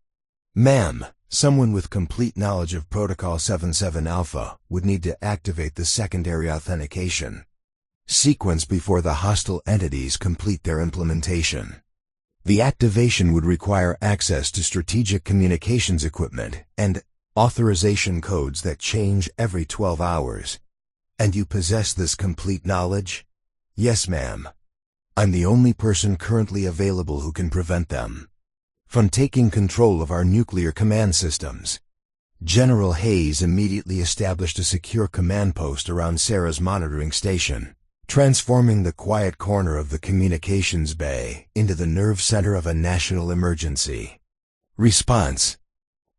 "Ma'am, someone with complete knowledge of Protocol 77 Alpha would need to activate the secondary authentication sequence before the hostile entities complete their implementation. The activation would require access to strategic communications equipment and authorization codes that change every 12 hours. And you possess this complete knowledge?" "Yes, ma'am. I'm the only person currently available who can prevent them from taking control of our nuclear command systems." General Hayes immediately established a secure command post around Sarah's monitoring station, transforming the quiet corner of the communications bay into the nerve center of a national emergency. Response: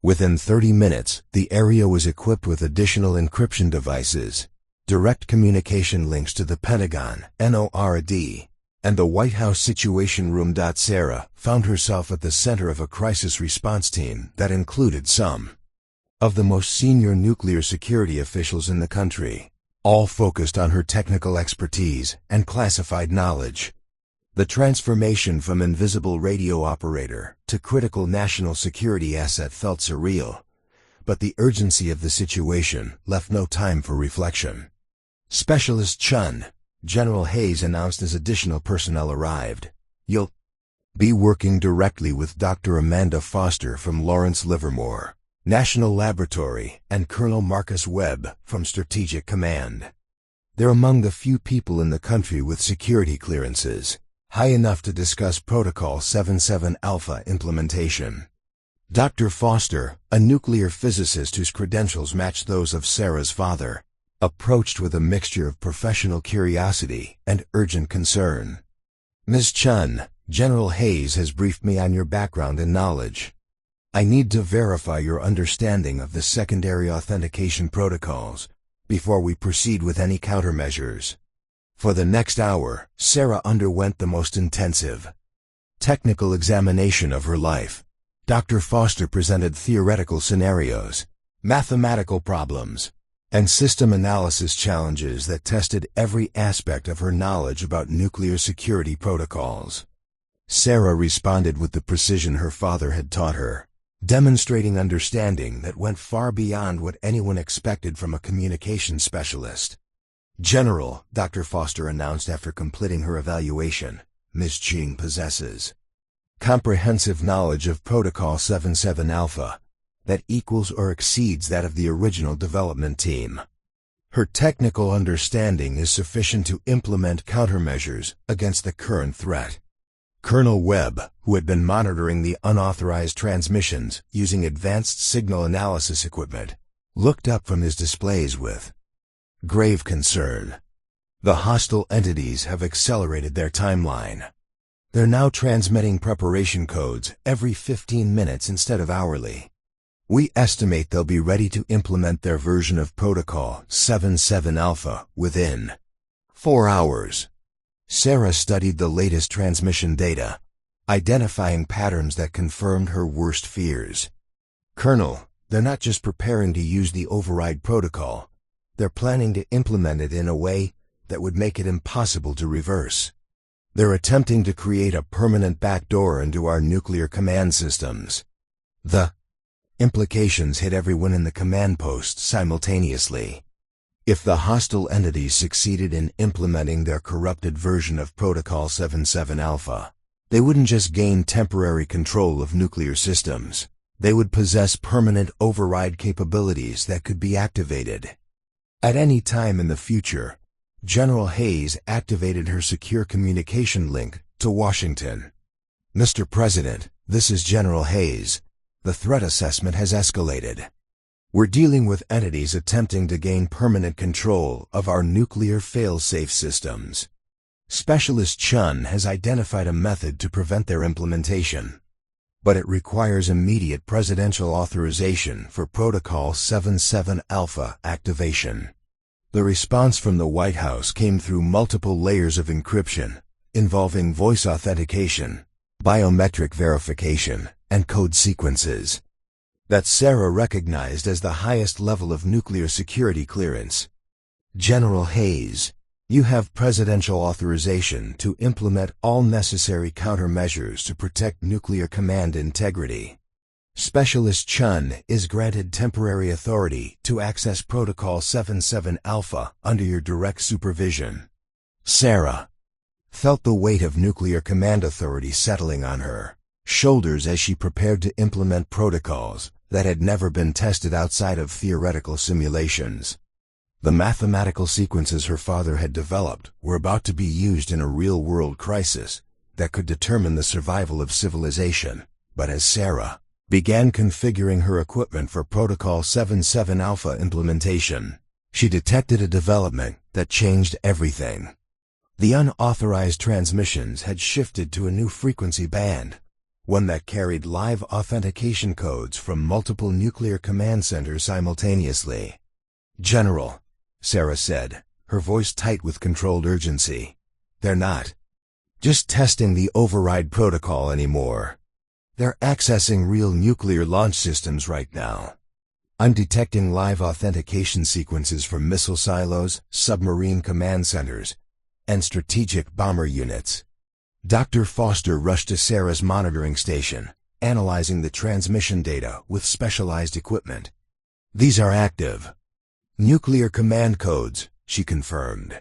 within 30 minutes, the area was equipped with additional encryption devices, direct communication links to the Pentagon, NORAD, and the White House Situation Room. Sarah found herself at the center of a crisis response team that included some of the most senior nuclear security officials in the country, all focused on her technical expertise and classified knowledge. The transformation from invisible radio operator to critical national security asset felt surreal, but the urgency of the situation left no time for reflection. "Specialist Chen," General Hayes announced as additional personnel arrived. "You'll be working directly with Dr. Amanda Foster from Lawrence Livermore National Laboratory and Colonel Marcus Webb from Strategic Command. They're among the few people in the country with security clearances high enough to discuss Protocol 77 Alpha implementation." Dr. Foster, a nuclear physicist whose credentials matched those of Sarah's father, approached with a mixture of professional curiosity and urgent concern. "Ms. Chen, General Hayes has briefed me on your background and knowledge. I need to verify your understanding of the secondary authentication protocols before we proceed with any countermeasures." For the next hour, Sarah underwent the most intensive technical examination of her life. Dr. Foster presented theoretical scenarios, mathematical problems, and system analysis challenges that tested every aspect of her knowledge about nuclear security protocols. Sarah responded with the precision her father had taught her, demonstrating understanding that went far beyond what anyone expected from a communications specialist. "General," Dr. Foster announced after completing her evaluation, "Ms. Ching possesses comprehensive knowledge of Protocol 77 Alpha that equals or exceeds that of the original development team. Her technical understanding is sufficient to implement countermeasures against the current threat." Colonel Webb, who had been monitoring the unauthorized transmissions using advanced signal analysis equipment, looked up from his displays with grave concern. "The hostile entities have accelerated their timeline. They're now transmitting preparation codes every 15 minutes instead of hourly. We estimate they'll be ready to implement their version of Protocol 77 Alpha within 4 hours. Sarah studied the latest transmission data, identifying patterns that confirmed her worst fears. "Colonel, they're not just preparing to use the override protocol, they're planning to implement it in a way that would make it impossible to reverse. They're attempting to create a permanent backdoor into our nuclear command systems. The Implications hit everyone in the command post simultaneously. If the hostile entities succeeded in implementing their corrupted version of Protocol 77 Alpha, they wouldn't just gain temporary control of nuclear systems. They would possess permanent override capabilities that could be activated at any time in the future. General Hayes activated her secure communication link to Washington. "Mr. President, this is General Hayes. The threat assessment has escalated. We're dealing with entities attempting to gain permanent control of our nuclear fail-safe systems. Specialist Chen has identified a method to prevent their implementation, but it requires immediate presidential authorization for Protocol 77 Alpha activation." The response from the White House came through multiple layers of encryption, involving voice authentication, biometric verification, and code sequences that Sarah recognized as the highest level of nuclear security clearance. "General Hayes, you have presidential authorization to implement all necessary countermeasures to protect nuclear command integrity. Specialist Chen is granted temporary authority to access Protocol 77 Alpha under your direct supervision." Sarah felt the weight of nuclear command authority settling on her shoulders as she prepared to implement protocols that had never been tested outside of theoretical simulations. The mathematical sequences her father had developed were about to be used in a real-world crisis that could determine the survival of civilization. But as Sarah began configuring her equipment for Protocol 77 Alpha implementation, she detected a development that changed everything. The unauthorized transmissions had shifted to a new frequency band, one that carried live authentication codes from multiple nuclear command centers simultaneously. "General," Sarah said, her voice tight with controlled urgency, "they're not just testing the override protocol anymore. They're accessing real nuclear launch systems right now. I'm detecting live authentication sequences from missile silos, submarine command centers, and strategic bomber units." Dr. Foster rushed to Sarah's monitoring station, analyzing the transmission data with specialized equipment. "These are active nuclear command codes," she confirmed.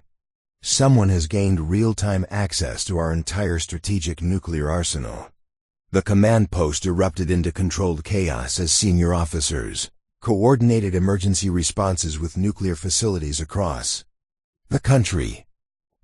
"Someone has gained real-time access to our entire strategic nuclear arsenal." The command post erupted into controlled chaos as senior officers coordinated emergency responses with nuclear facilities across the country.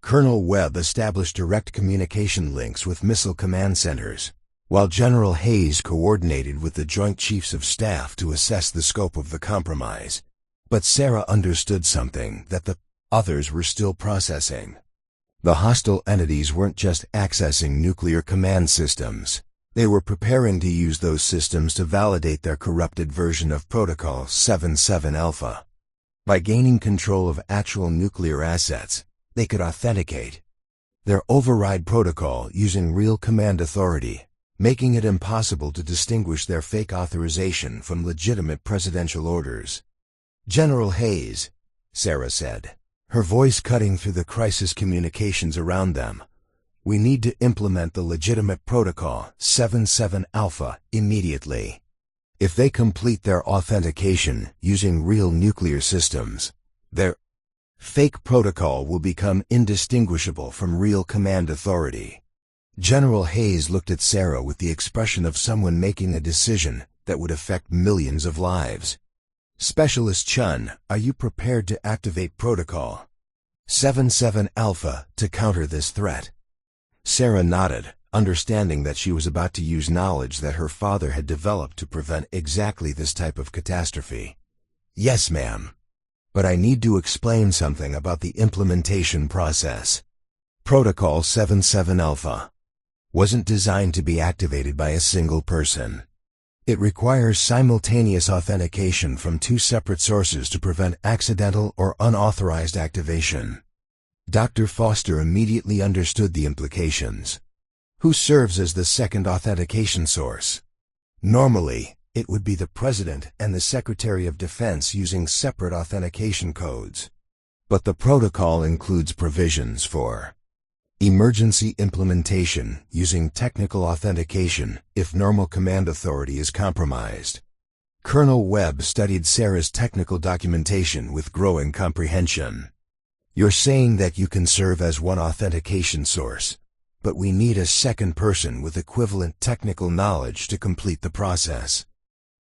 Colonel Webb established direct communication links with missile command centers, while General Hayes coordinated with the Joint Chiefs of Staff to assess the scope of the compromise. But Sarah understood something that the others were still processing. The hostile entities weren't just accessing nuclear command systems. They were preparing to use those systems to validate their corrupted version of Protocol 77 Alpha. By gaining control of actual nuclear assets, they could authenticate their override protocol using real command authority, making it impossible to distinguish their fake authorization from legitimate presidential orders. "General Hayes," Sarah said, her voice cutting through the crisis communications around them, "we need to implement the legitimate Protocol 77 Alpha immediately. If they complete their authentication using real nuclear systems, their fake protocol will become indistinguishable from real command authority." General Hayes looked at Sarah with the expression of someone making a decision that would affect millions of lives. "Specialist Chen, are you prepared to activate Protocol 77 Alpha to counter this threat?" Sarah nodded, understanding that she was about to use knowledge that her father had developed to prevent exactly this type of catastrophe. "Yes, ma'am. But I need to explain something about the implementation process. Protocol 77 Alpha wasn't designed to be activated by a single person. It requires simultaneous authentication from two separate sources to prevent accidental or unauthorized activation." Dr. Foster immediately understood the implications. Who serves as the second authentication source? Normally, it would be the President and the Secretary of Defense using separate authentication codes. But the protocol includes provisions for emergency implementation using technical authentication if normal command authority is compromised. Colonel Webb studied Sarah's technical documentation with growing comprehension. "You're saying that you can serve as one authentication source, but we need a second person with equivalent technical knowledge to complete the process."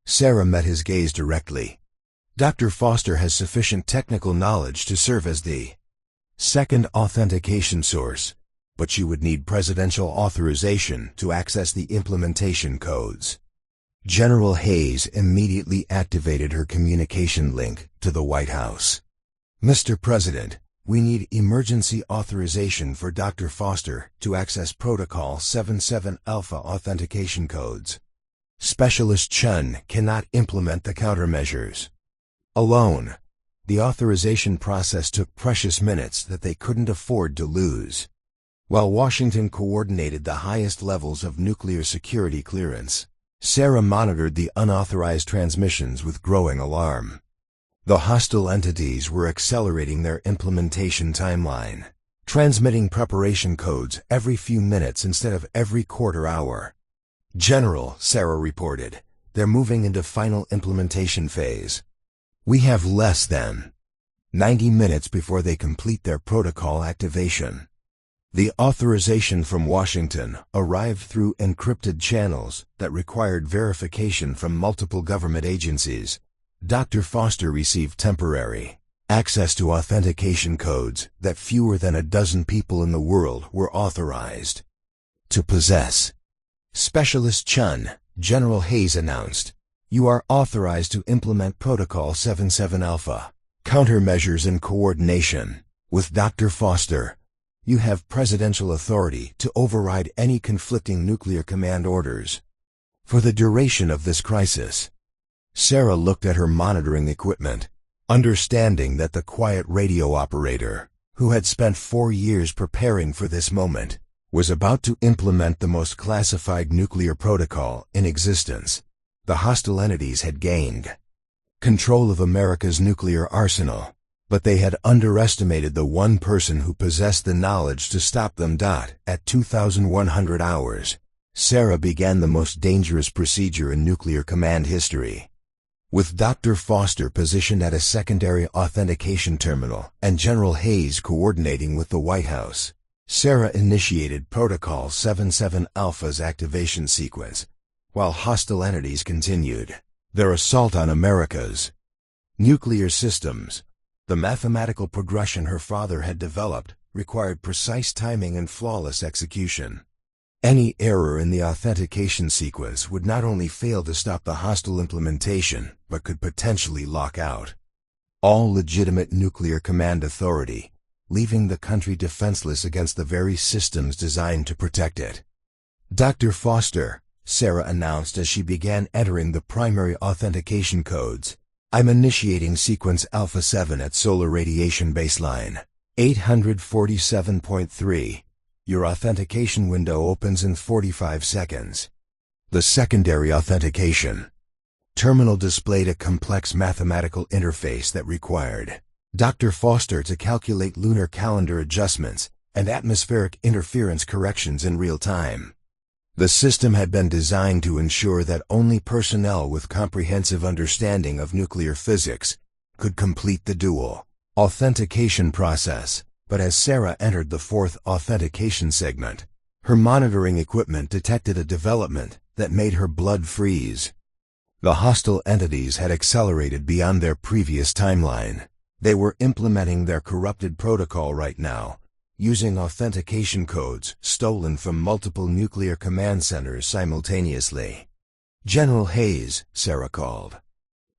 Sarah met his gaze directly. "Dr. Foster has sufficient technical knowledge to serve as the second authentication source, but you would need presidential authorization to access the implementation codes." General Hayes immediately activated her communication link to the White House. "Mr. President, we need emergency authorization for Dr. Foster to access Protocol 77 Alpha authentication codes. Specialist Chen cannot implement the countermeasures alone." The authorization process took precious minutes that they couldn't afford to lose. While Washington coordinated the highest levels of nuclear security clearance, Sarah monitored the unauthorized transmissions with growing alarm. The hostile entities were accelerating their implementation timeline, transmitting preparation codes every few minutes instead of every quarter hour. "General," Sarah reported, "they're moving into final implementation phase. We have less than 90 minutes before they complete their protocol activation." The authorization from Washington arrived through encrypted channels that required verification from multiple government agencies. Dr. Foster received temporary access to authentication codes that fewer than a dozen people in the world were authorized to possess. "Specialist Chen," General Hayes announced, "you are authorized to implement Protocol 77 Alpha, countermeasures and coordination. With Dr. Foster, you have presidential authority to override any conflicting nuclear command orders for the duration of this crisis." Sarah looked at her monitoring equipment, understanding that the quiet radio operator, who had spent 4 years preparing for this moment, was about to implement the most classified nuclear protocol in existence. The hostile entities had gained control of America's nuclear arsenal, but they had underestimated the one person who possessed the knowledge to stop them. At 2100 hours, Sarah began the most dangerous procedure in nuclear command history. With Dr. Foster positioned at a secondary authentication terminal and General Hayes coordinating with the White House, Sarah initiated Protocol 77 Alpha's activation sequence, while hostile entities continued their assault on America's nuclear systems. The mathematical progression her father had developed required precise timing and flawless execution. Any error in the authentication sequence would not only fail to stop the hostile implementation, but could potentially lock out all legitimate nuclear command authority, leaving the country defenseless against the very systems designed to protect it. "Dr. Foster," Sarah announced as she began entering the primary authentication codes, "I'm initiating sequence Alpha 7 at solar radiation baseline 847.3. Your authentication window opens in 45 seconds. The secondary authentication terminal displayed a complex mathematical interface that required Dr. Foster to calculate lunar calendar adjustments and atmospheric interference corrections in real time. The system had been designed to ensure that only personnel with comprehensive understanding of nuclear physics could complete the dual authentication process. But as Sarah entered the fourth authentication segment, her monitoring equipment detected a development that made her blood freeze. The hostile entities had accelerated beyond their previous timeline. They were implementing their corrupted protocol right now, using authentication codes stolen from multiple nuclear command centers simultaneously. "General Hayes," Sarah called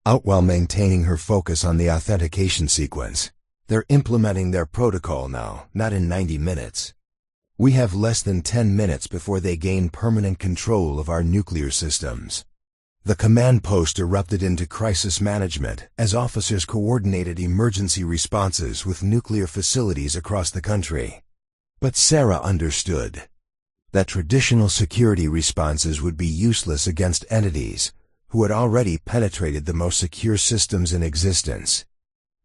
out while maintaining her focus on the authentication sequence. "They're implementing their protocol now, not in 90 minutes. We have less than 10 minutes before they gain permanent control of our nuclear systems." The command post erupted into crisis management as officers coordinated emergency responses with nuclear facilities across the country. But Sarah understood that traditional security responses would be useless against entities who had already penetrated the most secure systems in existence.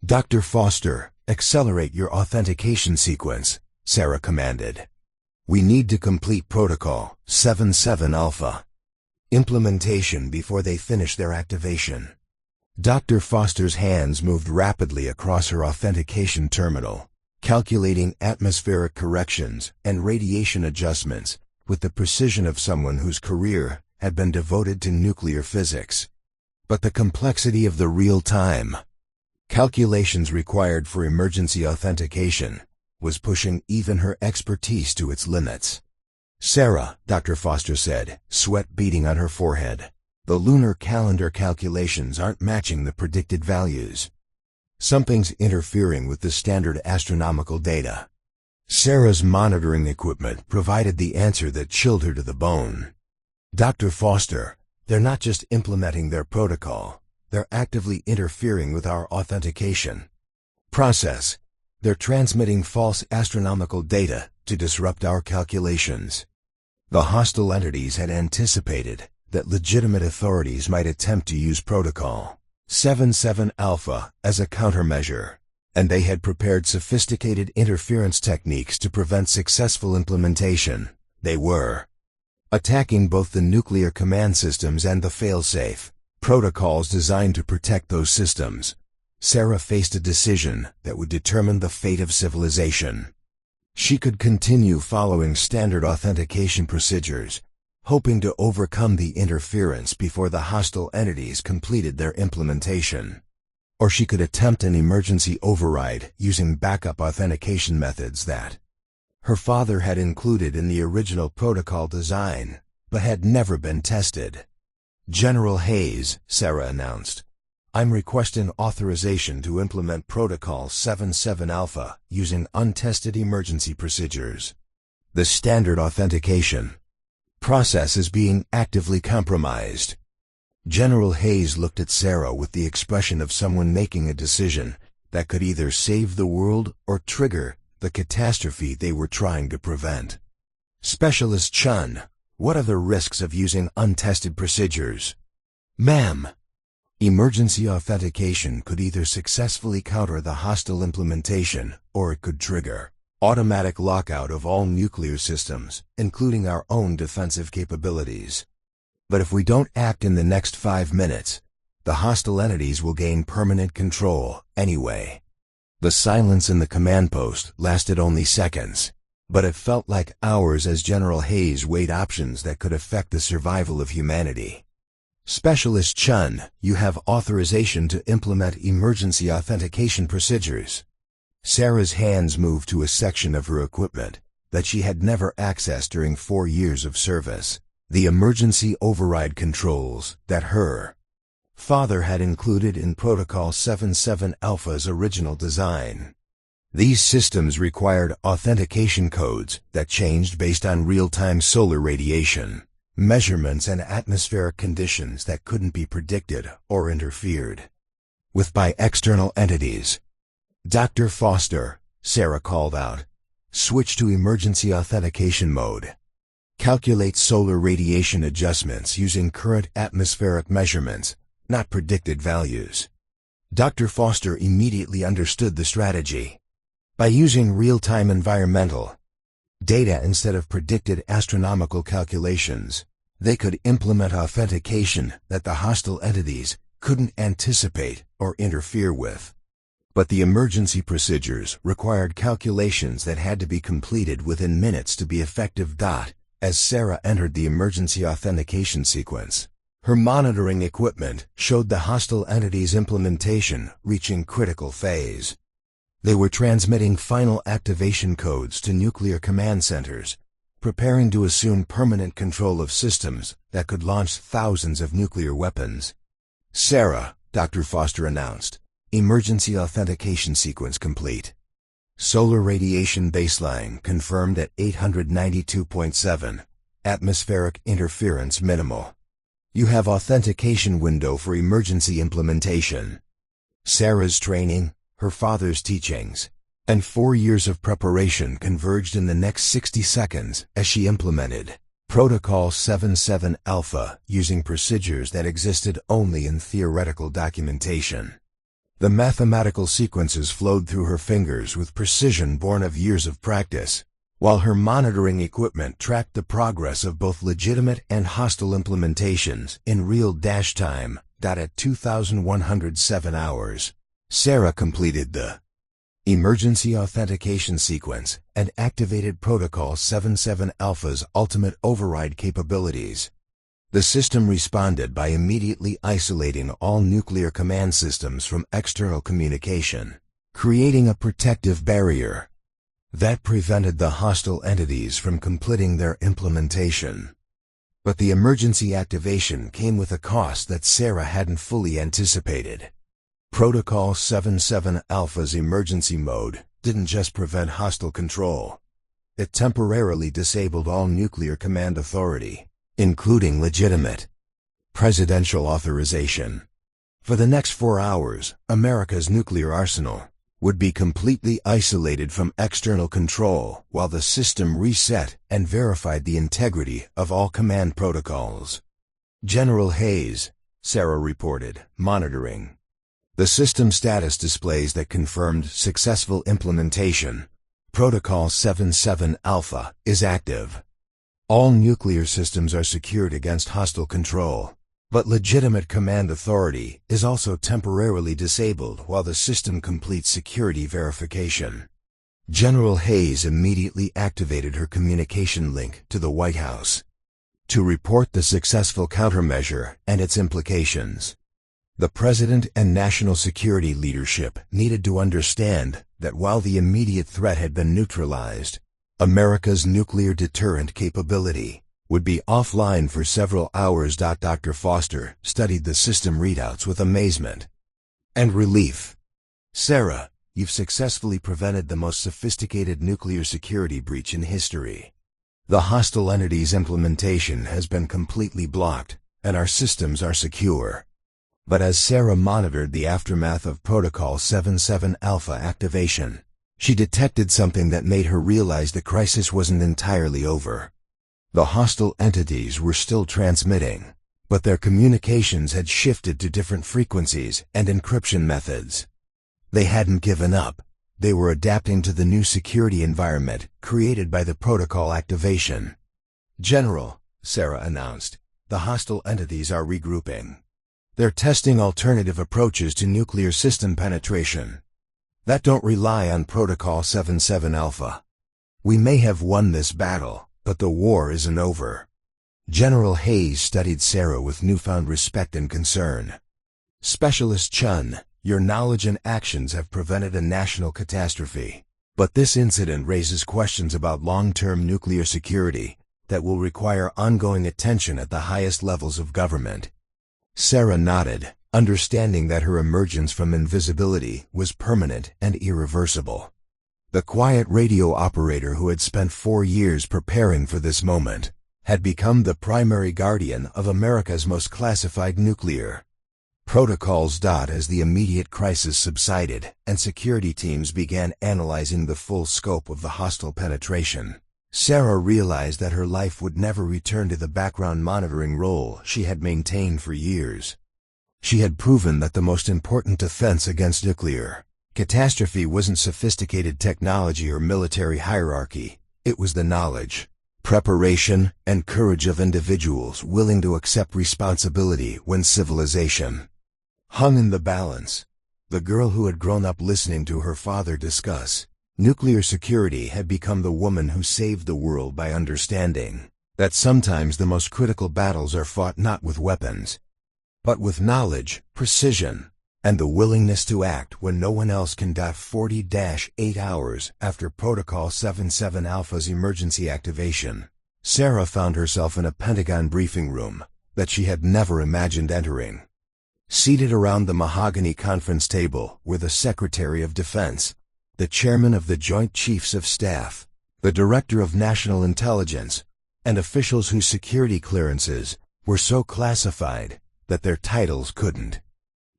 "Dr. Foster, accelerate your authentication sequence," Sarah commanded. "We need to complete Protocol 77 Alpha implementation before they finish their activation. Dr. Foster's hands moved rapidly across her authentication terminal, calculating atmospheric corrections and radiation adjustments with the precision of someone whose career had been devoted to nuclear physics. But the complexity of the real-time calculations required for emergency authentication was pushing even her expertise to its limits. "Sarah," Dr. Foster said, sweat beading on her forehead, "the lunar calendar calculations aren't matching the predicted values. Something's interfering with the standard astronomical data." Sarah's monitoring equipment provided the answer that chilled her to the bone. "Dr. Foster, they're not just implementing their protocol, they're actively interfering with our authentication process. They're transmitting false astronomical data to disrupt our calculations." The hostile entities had anticipated that legitimate authorities might attempt to use Protocol 77 Alpha as a countermeasure, and they had prepared sophisticated interference techniques to prevent successful implementation. They were attacking both the nuclear command systems and the failsafe protocols designed to protect those systems. Sarah faced a decision that would determine the fate of civilization. She could continue following standard authentication procedures, hoping to overcome the interference before the hostile entities completed their implementation. Or she could attempt an emergency override using backup authentication methods that her father had included in the original protocol design, but had never been tested. "General Hayes," Sarah announced, "I'm requesting authorization to implement Protocol 77 Alpha using untested emergency procedures. The standard authentication process is being actively compromised." General Hayes looked at Sarah with the expression of someone making a decision that could either save the world or trigger the catastrophe they were trying to prevent. "Specialist Chen, what are the risks of using untested procedures?" "Ma'am, emergency authentication could either successfully counter the hostile implementation or it could trigger automatic lockout of all nuclear systems, including our own defensive capabilities. But if we don't act in the next 5 minutes, the hostile entities will gain permanent control anyway." The silence in the command post lasted only seconds, but it felt like hours as General Hayes weighed options that could affect the survival of humanity. "Specialist Chen, you have authorization to implement emergency authentication procedures." Sarah's hands moved to a section of her equipment that she had never accessed during 4 years of service, the emergency override controls that her father had included in Protocol 77 Alpha's original design. These systems required authentication codes that changed based on real-time solar radiation, measurements and atmospheric conditions that couldn't be predicted or interfered with by external entities. "Dr. Foster," Sarah called out, "switch to emergency authentication mode. Calculate solar radiation adjustments using current atmospheric measurements, not predicted values." Dr. Foster immediately understood the strategy. By using real-time environmental data instead of predicted astronomical calculations, they could implement authentication that the hostile entities couldn't anticipate or interfere with. But the emergency procedures required calculations that had to be completed within minutes to be effective. As Sarah entered the emergency authentication sequence, her monitoring equipment showed the hostile entities' implementation reaching critical phase. They were transmitting final activation codes to nuclear command centers, preparing to assume permanent control of systems that could launch thousands of nuclear weapons. "Sarah," Dr. Foster announced, "emergency authentication sequence complete. Solar radiation baseline confirmed at 892.7. Atmospheric interference minimal. You have authentication window for emergency implementation." Sarah's training, her father's teachings, and 4 years of preparation converged in the next 60 seconds as she implemented Protocol 77 Alpha using procedures that existed only in theoretical documentation. The mathematical sequences flowed through her fingers with precision born of years of practice, while her monitoring equipment tracked the progress of both legitimate and hostile implementations in real dash time. At 2,107 hours, Sarah completed the emergency authentication sequence and activated Protocol 77 Alpha's ultimate override capabilities. The system responded by immediately isolating all nuclear command systems from external communication, creating a protective barrier that prevented the hostile entities from completing their implementation. But the emergency activation came with a cost that Sarah hadn't fully anticipated. Protocol 77 Alpha's emergency mode didn't just prevent hostile control. It temporarily disabled all nuclear command authority, including legitimate presidential authorization. For the next 4 hours, America's nuclear arsenal would be completely isolated from external control while the system reset and verified the integrity of all command protocols. General Hayes, Sarah reported, monitoring. The system status displays that confirmed successful implementation. Protocol 77 Alpha is active. All nuclear systems are secured against hostile control, but legitimate command authority is also temporarily disabled while the system completes security verification. General Hayes immediately activated her communication link to the White House to report the successful countermeasure and its implications. The President and national security leadership needed to understand that while the immediate threat had been neutralized, America's nuclear deterrent capability would be offline for several hours. Dr. Foster studied the system readouts with amazement and relief. Sarah, you've successfully prevented the most sophisticated nuclear security breach in history. The hostile entity's implementation has been completely blocked, and our systems are secure. But as Sarah monitored the aftermath of Protocol 77 Alpha activation, she detected something that made her realize the crisis wasn't entirely over. The hostile entities were still transmitting, but their communications had shifted to different frequencies and encryption methods. They hadn't given up. They were adapting to the new security environment created by the protocol activation. General, Sarah announced, the hostile entities are regrouping. They're testing alternative approaches to nuclear system penetration that don't rely on Protocol 77 Alpha. We may have won this battle, but the war isn't over. General Hayes studied Sarah with newfound respect and concern. Specialist Chen, your knowledge and actions have prevented a national catastrophe. But this incident raises questions about long-term nuclear security that will require ongoing attention at the highest levels of government. Sarah nodded, understanding that her emergence from invisibility was permanent and irreversible. The quiet radio operator who had spent 4 years preparing for this moment had become the primary guardian of America's most classified nuclear protocols. As the immediate crisis subsided and security teams began analyzing the full scope of the hostile penetration, Sarah realized that her life would never return to the background monitoring role she had maintained for years. She had proven that the most important defense against nuclear catastrophe wasn't sophisticated technology or military hierarchy. It was the knowledge, preparation, and courage of individuals willing to accept responsibility when civilization hung in the balance. The girl who had grown up listening to her father discuss nuclear security had become the woman who saved the world by understanding that sometimes the most critical battles are fought not with weapons, but with knowledge, precision, and the willingness to act when no one else can. 40-8 hours after Protocol 77 Alpha's emergency activation, Sarah found herself in a Pentagon briefing room that she had never imagined entering. Seated around the mahogany conference table were the Secretary of Defense, the Chairman of the Joint Chiefs of Staff, the Director of National Intelligence, and officials whose security clearances were so classified that their titles couldn't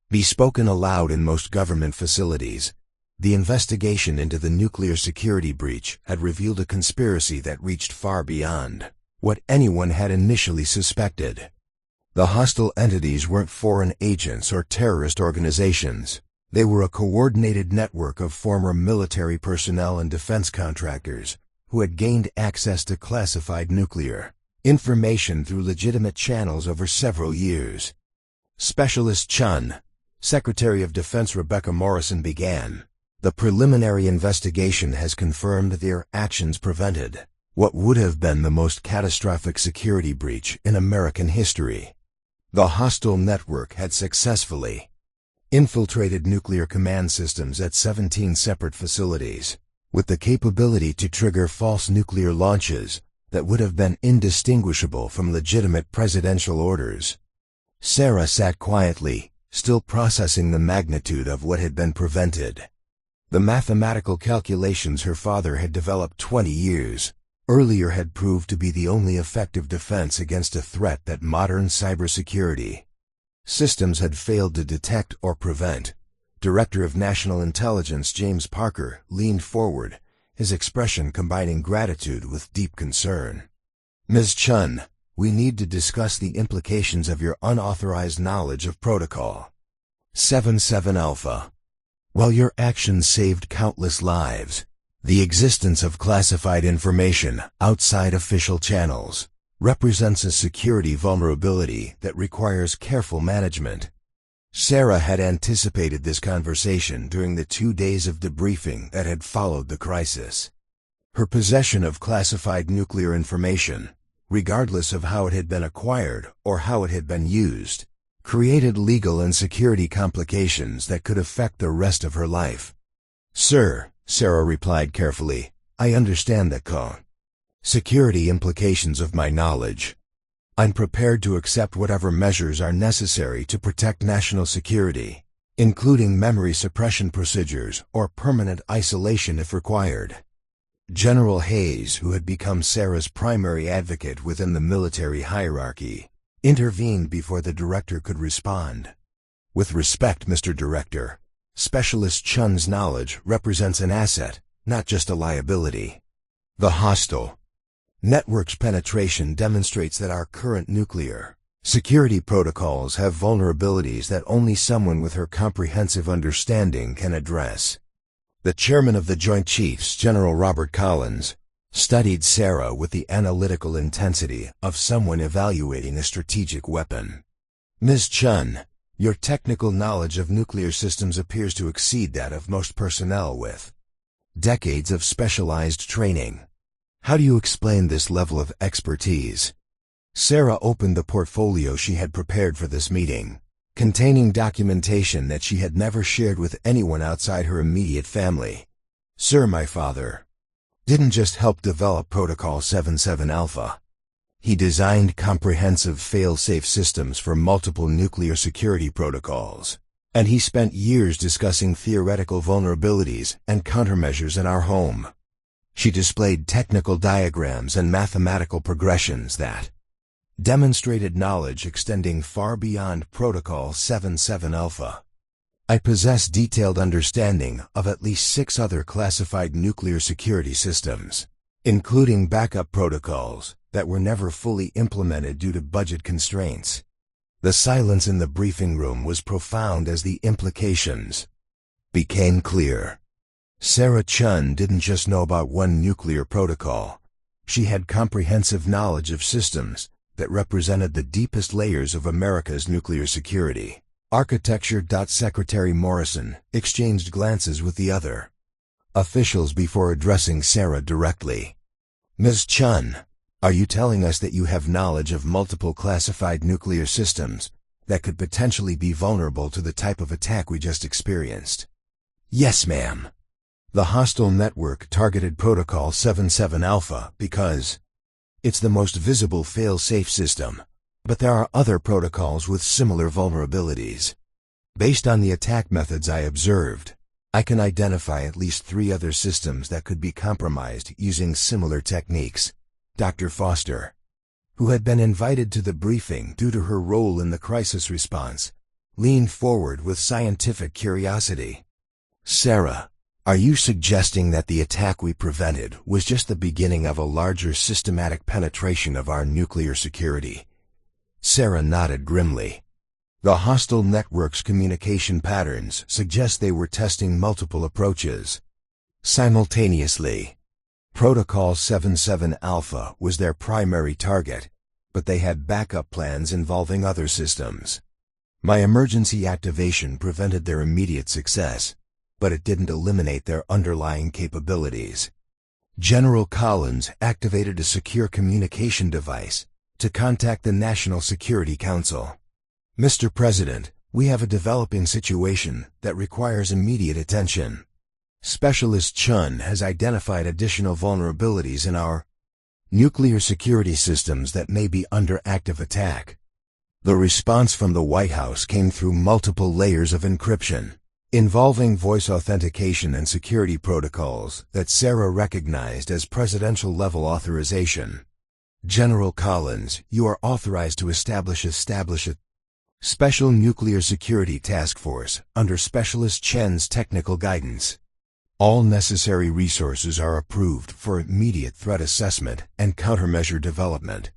be spoken aloud in most government facilities. The investigation into the nuclear security breach had revealed a conspiracy that reached far beyond what anyone had initially suspected. The hostile entities weren't foreign agents or terrorist organizations. They were a coordinated network of former military personnel and defense contractors who had gained access to classified nuclear information through legitimate channels over several years. Specialist Chen, Secretary of Defense Rebecca Morrison began. The preliminary investigation has confirmed their actions prevented what would have been the most catastrophic security breach in American history. The hostile network had successfully infiltrated nuclear command systems at 17 separate facilities, with the capability to trigger false nuclear launches that would have been indistinguishable from legitimate presidential orders. Sarah sat quietly, still processing the magnitude of what had been prevented. The mathematical calculations her father had developed 20 years earlier had proved to be the only effective defense against a threat that modern cybersecurity systems had failed to detect or prevent. Director of National Intelligence James Parker leaned forward, his expression combining gratitude with deep concern. "Ms. Chen, we need to discuss the implications of your unauthorized knowledge of Protocol 77 Alpha. While your actions saved countless lives, the existence of classified information outside official channels represents a security vulnerability that requires careful management." Sarah had anticipated this conversation during the 2 days of debriefing that had followed the crisis. Her possession of classified nuclear information, regardless of how it had been acquired or how it had been used, created legal and security complications that could affect the rest of her life. "Sir," Sarah replied carefully, "I understand the security implications of my knowledge. I'm prepared to accept whatever measures are necessary to protect national security, including memory suppression procedures or permanent isolation if required." General Hayes, who had become Sarah's primary advocate within the military hierarchy, intervened before the director could respond. "With respect, Mr. Director, Specialist Chen's knowledge represents an asset, not just a liability. The hostile network's penetration demonstrates that our current nuclear security protocols have vulnerabilities that only someone with her comprehensive understanding can address." The chairman of the Joint Chiefs, General Robert Collins, studied Sarah with the analytical intensity of someone evaluating a strategic weapon. "Ms. Chen, your technical knowledge of nuclear systems appears to exceed that of most personnel with decades of specialized training. How do you explain this level of expertise?" Sarah opened the portfolio she had prepared for this meeting, containing documentation that she had never shared with anyone outside her immediate family. "Sir, my father didn't just help develop Protocol 77 Alpha. He designed comprehensive fail-safe systems for multiple nuclear security protocols, and he spent years discussing theoretical vulnerabilities and countermeasures in our home." She displayed technical diagrams and mathematical progressions that demonstrated knowledge extending far beyond Protocol 77 Alpha. "I possess detailed understanding of at least 6 other classified nuclear security systems, including backup protocols that were never fully implemented due to budget constraints." The silence in the briefing room was profound as the implications became clear. Sarah Chen didn't just know about one nuclear protocol. She had comprehensive knowledge of systems that represented the deepest layers of America's nuclear security architecture. Secretary Morrison exchanged glances with the other officials before addressing Sarah directly. "Ms. Chen, are you telling us that you have knowledge of multiple classified nuclear systems that could potentially be vulnerable to the type of attack we just experienced?" "Yes, ma'am. The hostile network targeted Protocol 77 Alpha because it's the most visible fail-safe system, but there are other protocols with similar vulnerabilities. Based on the attack methods I observed, I can identify at least 3 other systems that could be compromised using similar techniques." Dr. Foster, who had been invited to the briefing due to her role in the crisis response, leaned forward with scientific curiosity. "Sarah, are you suggesting that the attack we prevented was just the beginning of a larger systematic penetration of our nuclear security?" Sarah nodded grimly. "The hostile network's communication patterns suggest they were testing multiple approaches simultaneously. Protocol 77 Alpha was their primary target, but they had backup plans involving other systems. My emergency activation prevented their immediate success, but it didn't eliminate their underlying capabilities. General Collins activated a secure communication device to contact the National Security Council. "Mr. President, we have a developing situation that requires immediate attention. Specialist Chen has identified additional vulnerabilities in our nuclear security systems that may be under active attack." The response from the White House came through multiple layers of encryption, involving voice authentication and security protocols that Sarah recognized as presidential-level authorization. "General Collins, you are authorized to establish a Special Nuclear Security Task Force under Specialist Chen's technical guidance. All necessary resources are approved for immediate threat assessment and countermeasure development."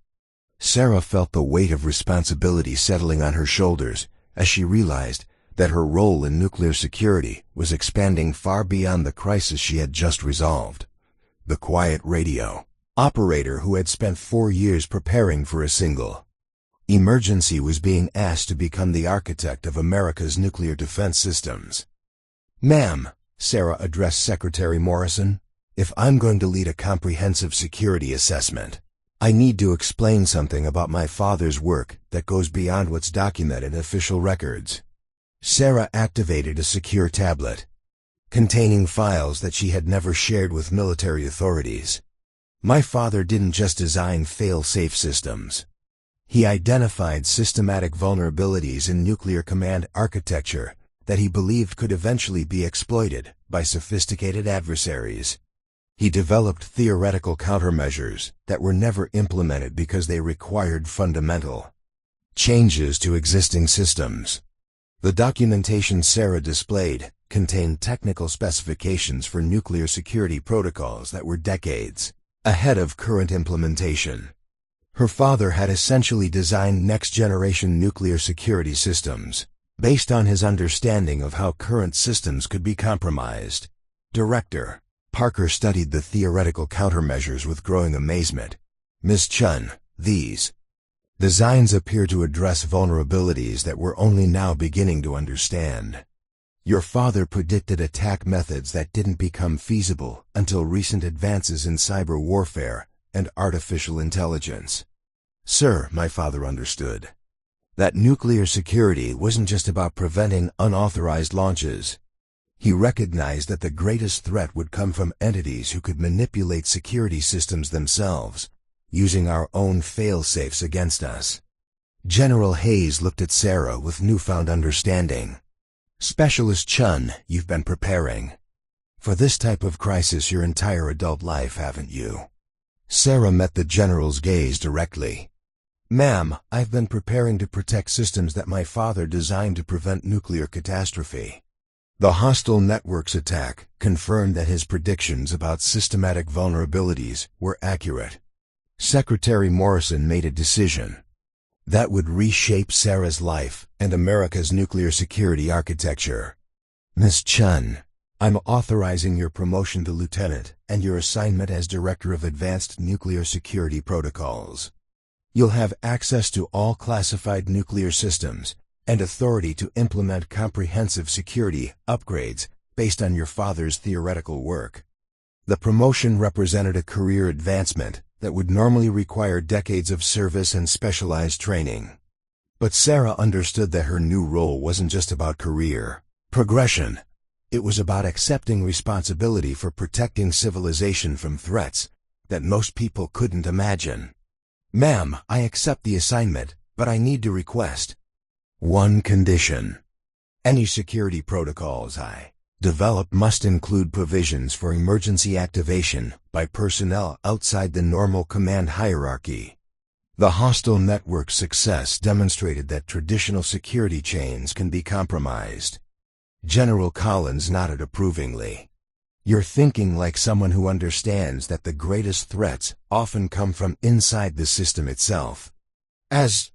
Sarah felt the weight of responsibility settling on her shoulders as she realized that her role in nuclear security was expanding far beyond the crisis she had just resolved. The quiet radio operator who had spent 4 years preparing for a single emergency was being asked to become the architect of America's nuclear defense systems. "Ma'am," Sarah addressed Secretary Morrison, "if I'm going to lead a comprehensive security assessment, I need to explain something about my father's work that goes beyond what's documented in official records." Sarah activated a secure tablet containing files that she had never shared with military authorities. "My father didn't just design fail-safe systems. He identified systematic vulnerabilities in nuclear command architecture that he believed could eventually be exploited by sophisticated adversaries. He developed theoretical countermeasures that were never implemented because they required fundamental changes to existing systems." The documentation Sarah displayed contained technical specifications for nuclear security protocols that were decades ahead of current implementation. Her father had essentially designed next-generation nuclear security systems based on his understanding of how current systems could be compromised. Director Parker studied the theoretical countermeasures with growing amazement. "Ms. Chen, these designs appear to address vulnerabilities that we're only now beginning to understand. Your father predicted attack methods that didn't become feasible until recent advances in cyber warfare and artificial intelligence." "Sir," my father understood that nuclear security wasn't just about preventing unauthorized launches. He recognized that the greatest threat would come from entities who could manipulate security systems themselves, using our own fail-safes against us." General Hayes looked at Sarah with newfound understanding. "Specialist Chen, you've been preparing for this type of crisis your entire adult life, haven't you?" Sarah met the general's gaze directly. "Ma'am, I've been preparing to protect systems that my father designed to prevent nuclear catastrophe." The hostile networks attack confirmed that his predictions about systematic vulnerabilities were accurate. Secretary Morrison made a decision that would reshape Sarah's life and America's nuclear security architecture. "Ms. Chen, I'm authorizing your promotion to lieutenant and your assignment as Director of Advanced Nuclear Security Protocols. You'll have access to all classified nuclear systems and authority to implement comprehensive security upgrades based on your father's theoretical work." The promotion represented a career advancement that would normally require decades of service and specialized training. But Sarah understood that her new role wasn't just about career progression. It was about accepting responsibility for protecting civilization from threats that most people couldn't imagine. "Ma'am, I accept the assignment, but I need to request one condition. Any security protocols I develop must include provisions for emergency activation by personnel outside the normal command hierarchy." The hostile network's success demonstrated that traditional security chains can be compromised. General Collins nodded approvingly. "You're thinking like someone who understands that the greatest threats often come from inside the system itself." As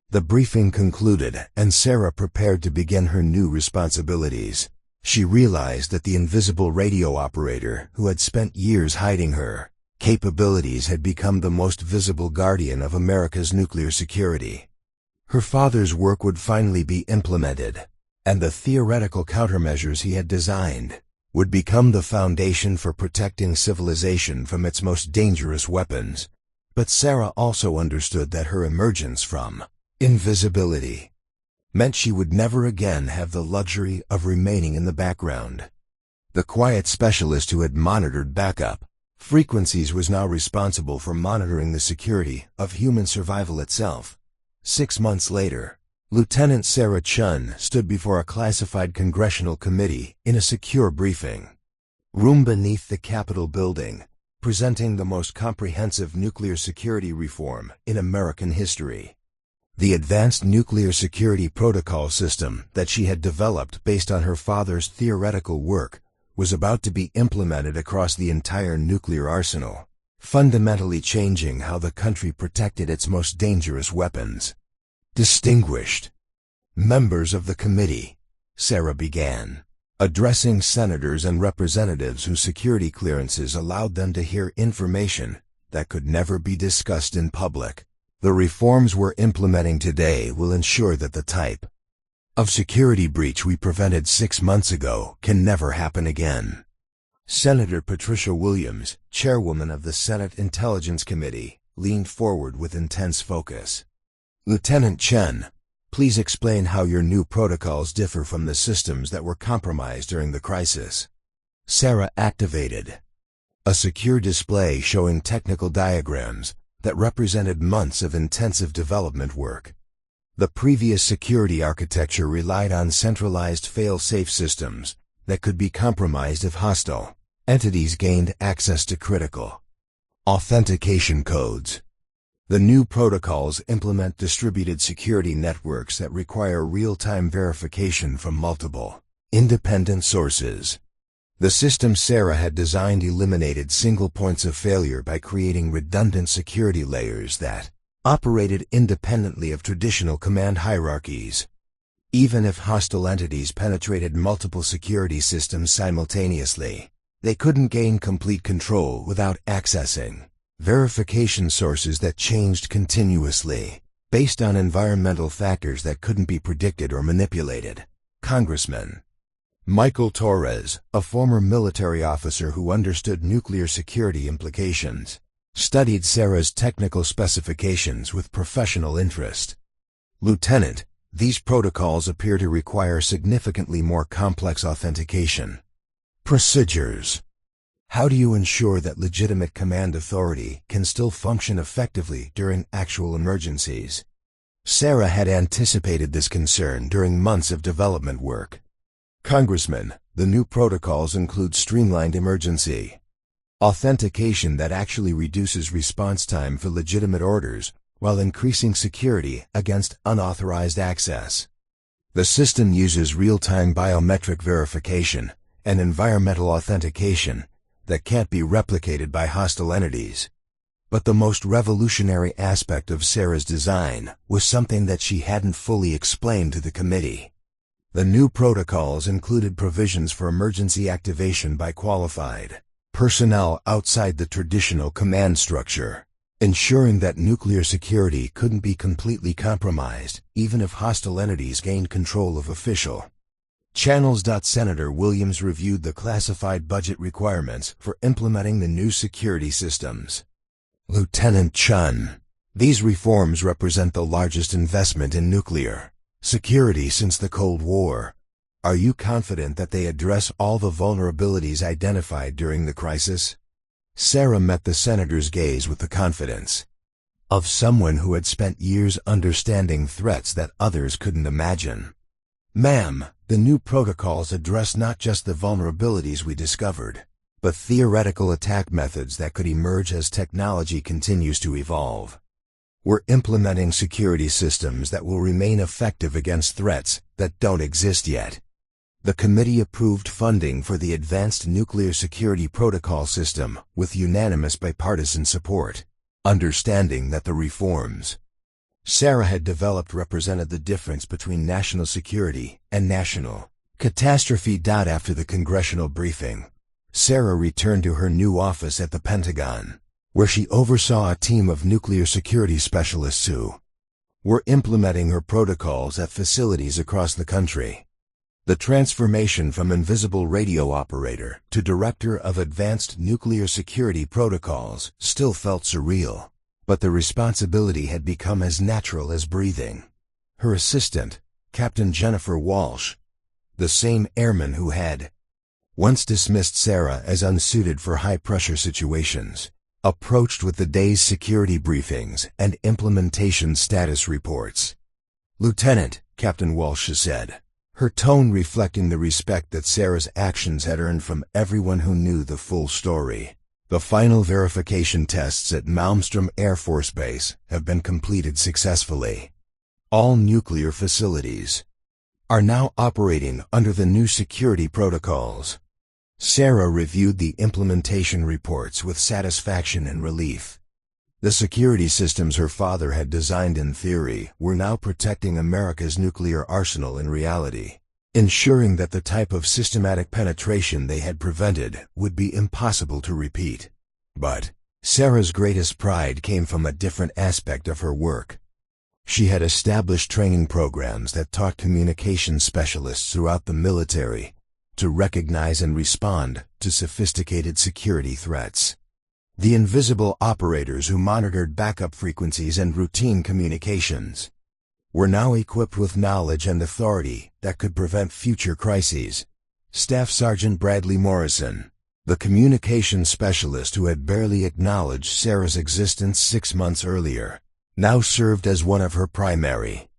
the briefing concluded and Sarah prepared to begin her new responsibilities, She realized that the invisible radio operator, who had spent years hiding her capabilities, had become the most visible guardian of America's nuclear security. Her father's work would finally be implemented, and the theoretical countermeasures he had designed would become the foundation for protecting civilization from its most dangerous weapons. But Sarah also understood that her emergence from invisibility meant she would never again have the luxury of remaining in the background. The quiet specialist who had monitored backup frequencies was now responsible for monitoring the security of human survival itself. 6 months later, Lieutenant Sarah Chen stood before a classified congressional committee in a secure briefing room beneath the Capitol building, presenting the most comprehensive nuclear security reform in American history. The advanced nuclear security protocol system that she had developed based on her father's theoretical work was about to be implemented across the entire nuclear arsenal, fundamentally changing how the country protected its most dangerous weapons. Distinguished members of the committee, Sarah began, addressing senators and representatives whose security clearances allowed them to hear information that could never be discussed in public. The reforms we're implementing today will ensure that the type of security breach we prevented 6 months ago can never happen again. Senator Patricia Williams, chairwoman of the Senate Intelligence Committee, leaned forward with intense focus. Lieutenant Chen, please explain how your new protocols differ from the systems that were compromised during the crisis. Sarah activated a secure display showing technical diagrams that represented months of intensive development work. The previous security architecture relied on centralized fail-safe systems that could be compromised if hostile entities gained access to critical authentication codes. The new protocols implement distributed security networks that require real-time verification from multiple independent sources. The system Sarah had designed eliminated single points of failure by creating redundant security layers that operated independently of traditional command hierarchies. Even if hostile entities penetrated multiple security systems simultaneously, they couldn't gain complete control without accessing verification sources that changed continuously, based on environmental factors that couldn't be predicted or manipulated. Congressman Michael Torres, a former military officer who understood nuclear security implications, studied Sarah's technical specifications with professional interest. Lieutenant, these protocols appear to require significantly more complex authentication procedures. How do you ensure that legitimate command authority can still function effectively during actual emergencies? Sarah had anticipated this concern during months of development work. Congressman, the new protocols include streamlined emergency authentication that actually reduces response time for legitimate orders while increasing security against unauthorized access. The system uses real-time biometric verification and environmental authentication that can't be replicated by hostile entities. But the most revolutionary aspect of Sarah's design was something that she hadn't fully explained to the committee. The new protocols included provisions for emergency activation by qualified personnel outside the traditional command structure, ensuring that nuclear security couldn't be completely compromised even if hostile entities gained control of official channels. Senator Williams reviewed the classified budget requirements for implementing the new security systems. Lieutenant Chen, these reforms represent the largest investment in nuclear security since the Cold War. Are you confident that they address all the vulnerabilities identified during the crisis? Sarah met the senator's gaze with the confidence of someone who had spent years understanding threats that others couldn't imagine. Ma'am, the new protocols address not just the vulnerabilities we discovered, but theoretical attack methods that could emerge as technology continues to evolve. We're implementing security systems that will remain effective against threats that don't exist yet. The committee approved funding for the Advanced Nuclear Security Protocol System with unanimous bipartisan support, understanding that the reforms Sarah had developed represented the difference between national security and national Catastrophe. After the congressional briefing, Sarah returned to her new office at the Pentagon, where she oversaw a team of nuclear security specialists who were implementing her protocols at facilities across the country. The transformation from invisible radio operator to director of advanced nuclear security protocols still felt surreal, but the responsibility had become as natural as breathing. Her assistant, Captain Jennifer Walsh, the same airman who had once dismissed Sarah as unsuited for high-pressure situations, approached with the day's security briefings and implementation status reports. "Lieutenant," Captain Walsh said, her tone reflecting the respect that Sarah's actions had earned from everyone who knew the full story. "The final verification tests at Malmstrom Air Force Base have been completed successfully. All nuclear facilities are now operating under the new security protocols." Sarah reviewed the implementation reports with satisfaction and relief. The security systems her father had designed in theory were now protecting America's nuclear arsenal in reality, ensuring that the type of systematic penetration they had prevented would be impossible to repeat. But Sarah's greatest pride came from a different aspect of her work. She had established training programs that taught communication specialists throughout the military to recognize and respond to sophisticated security threats. The invisible operators who monitored backup frequencies and routine communications were now equipped with knowledge and authority that could prevent future crises. Staff Sergeant Bradley Morrison, the communications specialist who had barely acknowledged Sarah's existence 6 months earlier, now served as one of her primary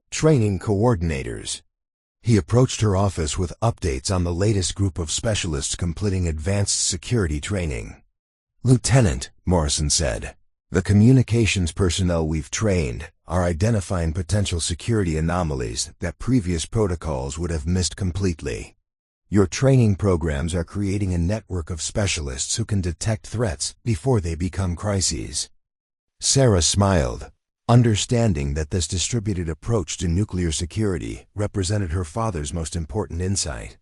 training coordinators. He approached her office with updates on the latest group of specialists completing advanced security training. "Lieutenant," Morrison said, "the communications personnel we've trained are identifying potential security anomalies that previous protocols would have missed completely. Your training programs are creating a network of specialists who can detect threats before they become crises." Sarah smiled, understanding that this distributed approach to nuclear security represented her father's most important insight.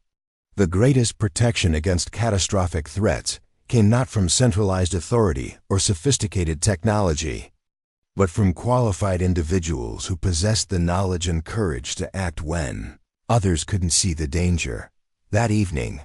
The greatest protection against catastrophic threats came not from centralized authority or sophisticated technology, but from qualified individuals who possessed the knowledge and courage to act when others couldn't see the danger. That evening,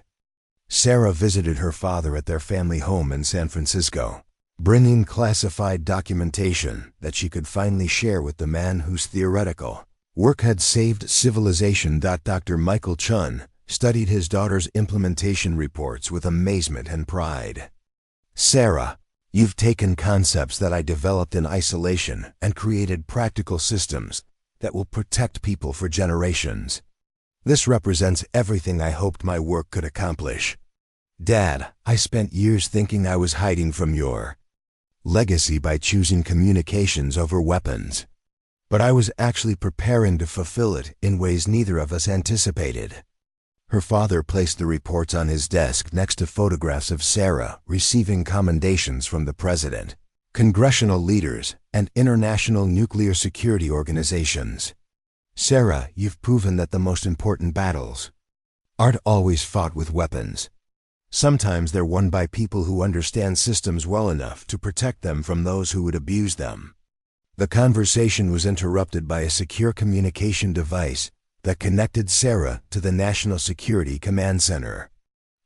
Sarah visited her father at their family home in San Francisco, bringing classified documentation that she could finally share with the man whose theoretical work had saved civilization. Dr. Michael Chun studied his daughter's implementation reports with amazement and pride. "Sarah, you've taken concepts that I developed in isolation and created practical systems that will protect people for generations. This represents everything I hoped my work could accomplish. Dad, I spent years thinking I was hiding from your legacy by choosing communications over weapons. But I was actually preparing to fulfill it in ways neither of us anticipated." Her father placed the reports on his desk next to photographs of Sarah receiving commendations from the president, congressional leaders, and international nuclear security organizations. "Sarah, you've proven that the most important battles aren't always fought with weapons. Sometimes they're won by people who understand systems well enough to protect them from those who would abuse them." The conversation was interrupted by a secure communication device that connected Sarah to the National Security Command Center.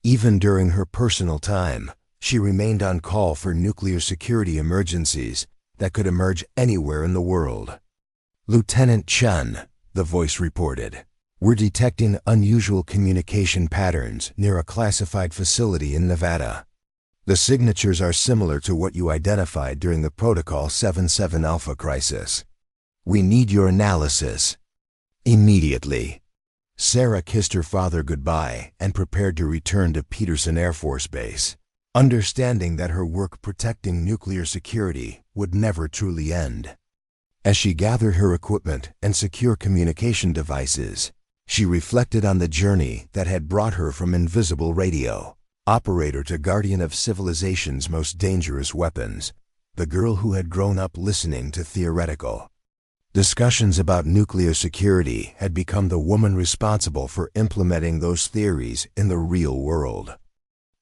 Even during her personal time, she remained on call for nuclear security emergencies that could emerge anywhere in the world. "Lieutenant Chun," the voice reported, "we're detecting unusual communication patterns near a classified facility in Nevada. The signatures are similar to what you identified during the Protocol 77 Alpha crisis. We need your analysis immediately." Sarah kissed her father goodbye and prepared to return to Peterson Air Force Base, understanding that her work protecting nuclear security would never truly end. As she gathered her equipment and secure communication devices, she reflected on the journey that had brought her from invisible radio operator to guardian of civilization's most dangerous weapons, the girl who had grown up listening to theoretical Discussions about nuclear security had become the woman responsible for implementing those theories in the real world.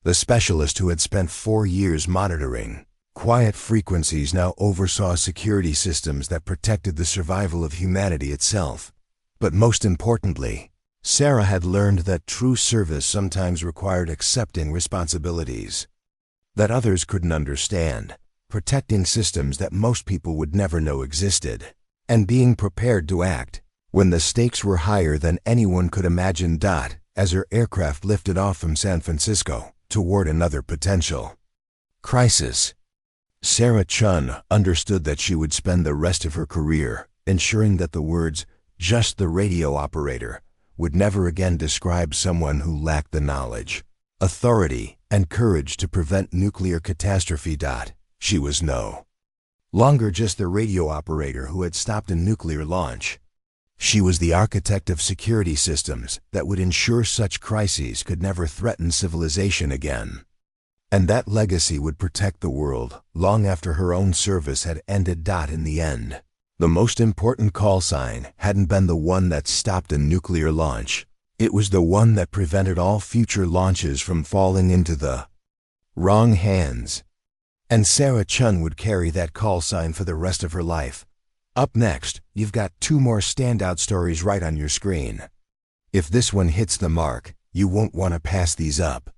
The specialist who had spent 4 years monitoring quiet frequencies now oversaw security systems that protected the survival of humanity itself. But most importantly, Sarah had learned that true service sometimes required accepting responsibilities that others couldn't understand, protecting systems that most people would never know existed, and being prepared to act when the stakes were higher than anyone could imagine. As her aircraft lifted off from San Francisco toward another potential crisis, Sarah Chen understood that she would spend the rest of her career ensuring that the words, "just the radio operator," would never again describe someone who lacked the knowledge, authority, and courage to prevent nuclear catastrophe. She was no longer just the radio operator who had stopped a nuclear launch. She was the architect of security systems that would ensure such crises could never threaten civilization again. And that legacy would protect the world long after her own service had ended. In the end, the most important call sign hadn't been the one that stopped a nuclear launch. It was the one that prevented all future launches from falling into the wrong hands. And Sarah Chen would carry that call sign for the rest of her life. Up next, you've got 2 more standout stories right on your screen. If this one hits the mark, you won't want to pass these up.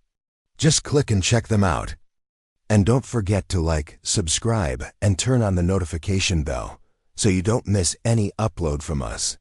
Just click and check them out. And don't forget to like, subscribe, and turn on the notification bell so you don't miss any upload from us.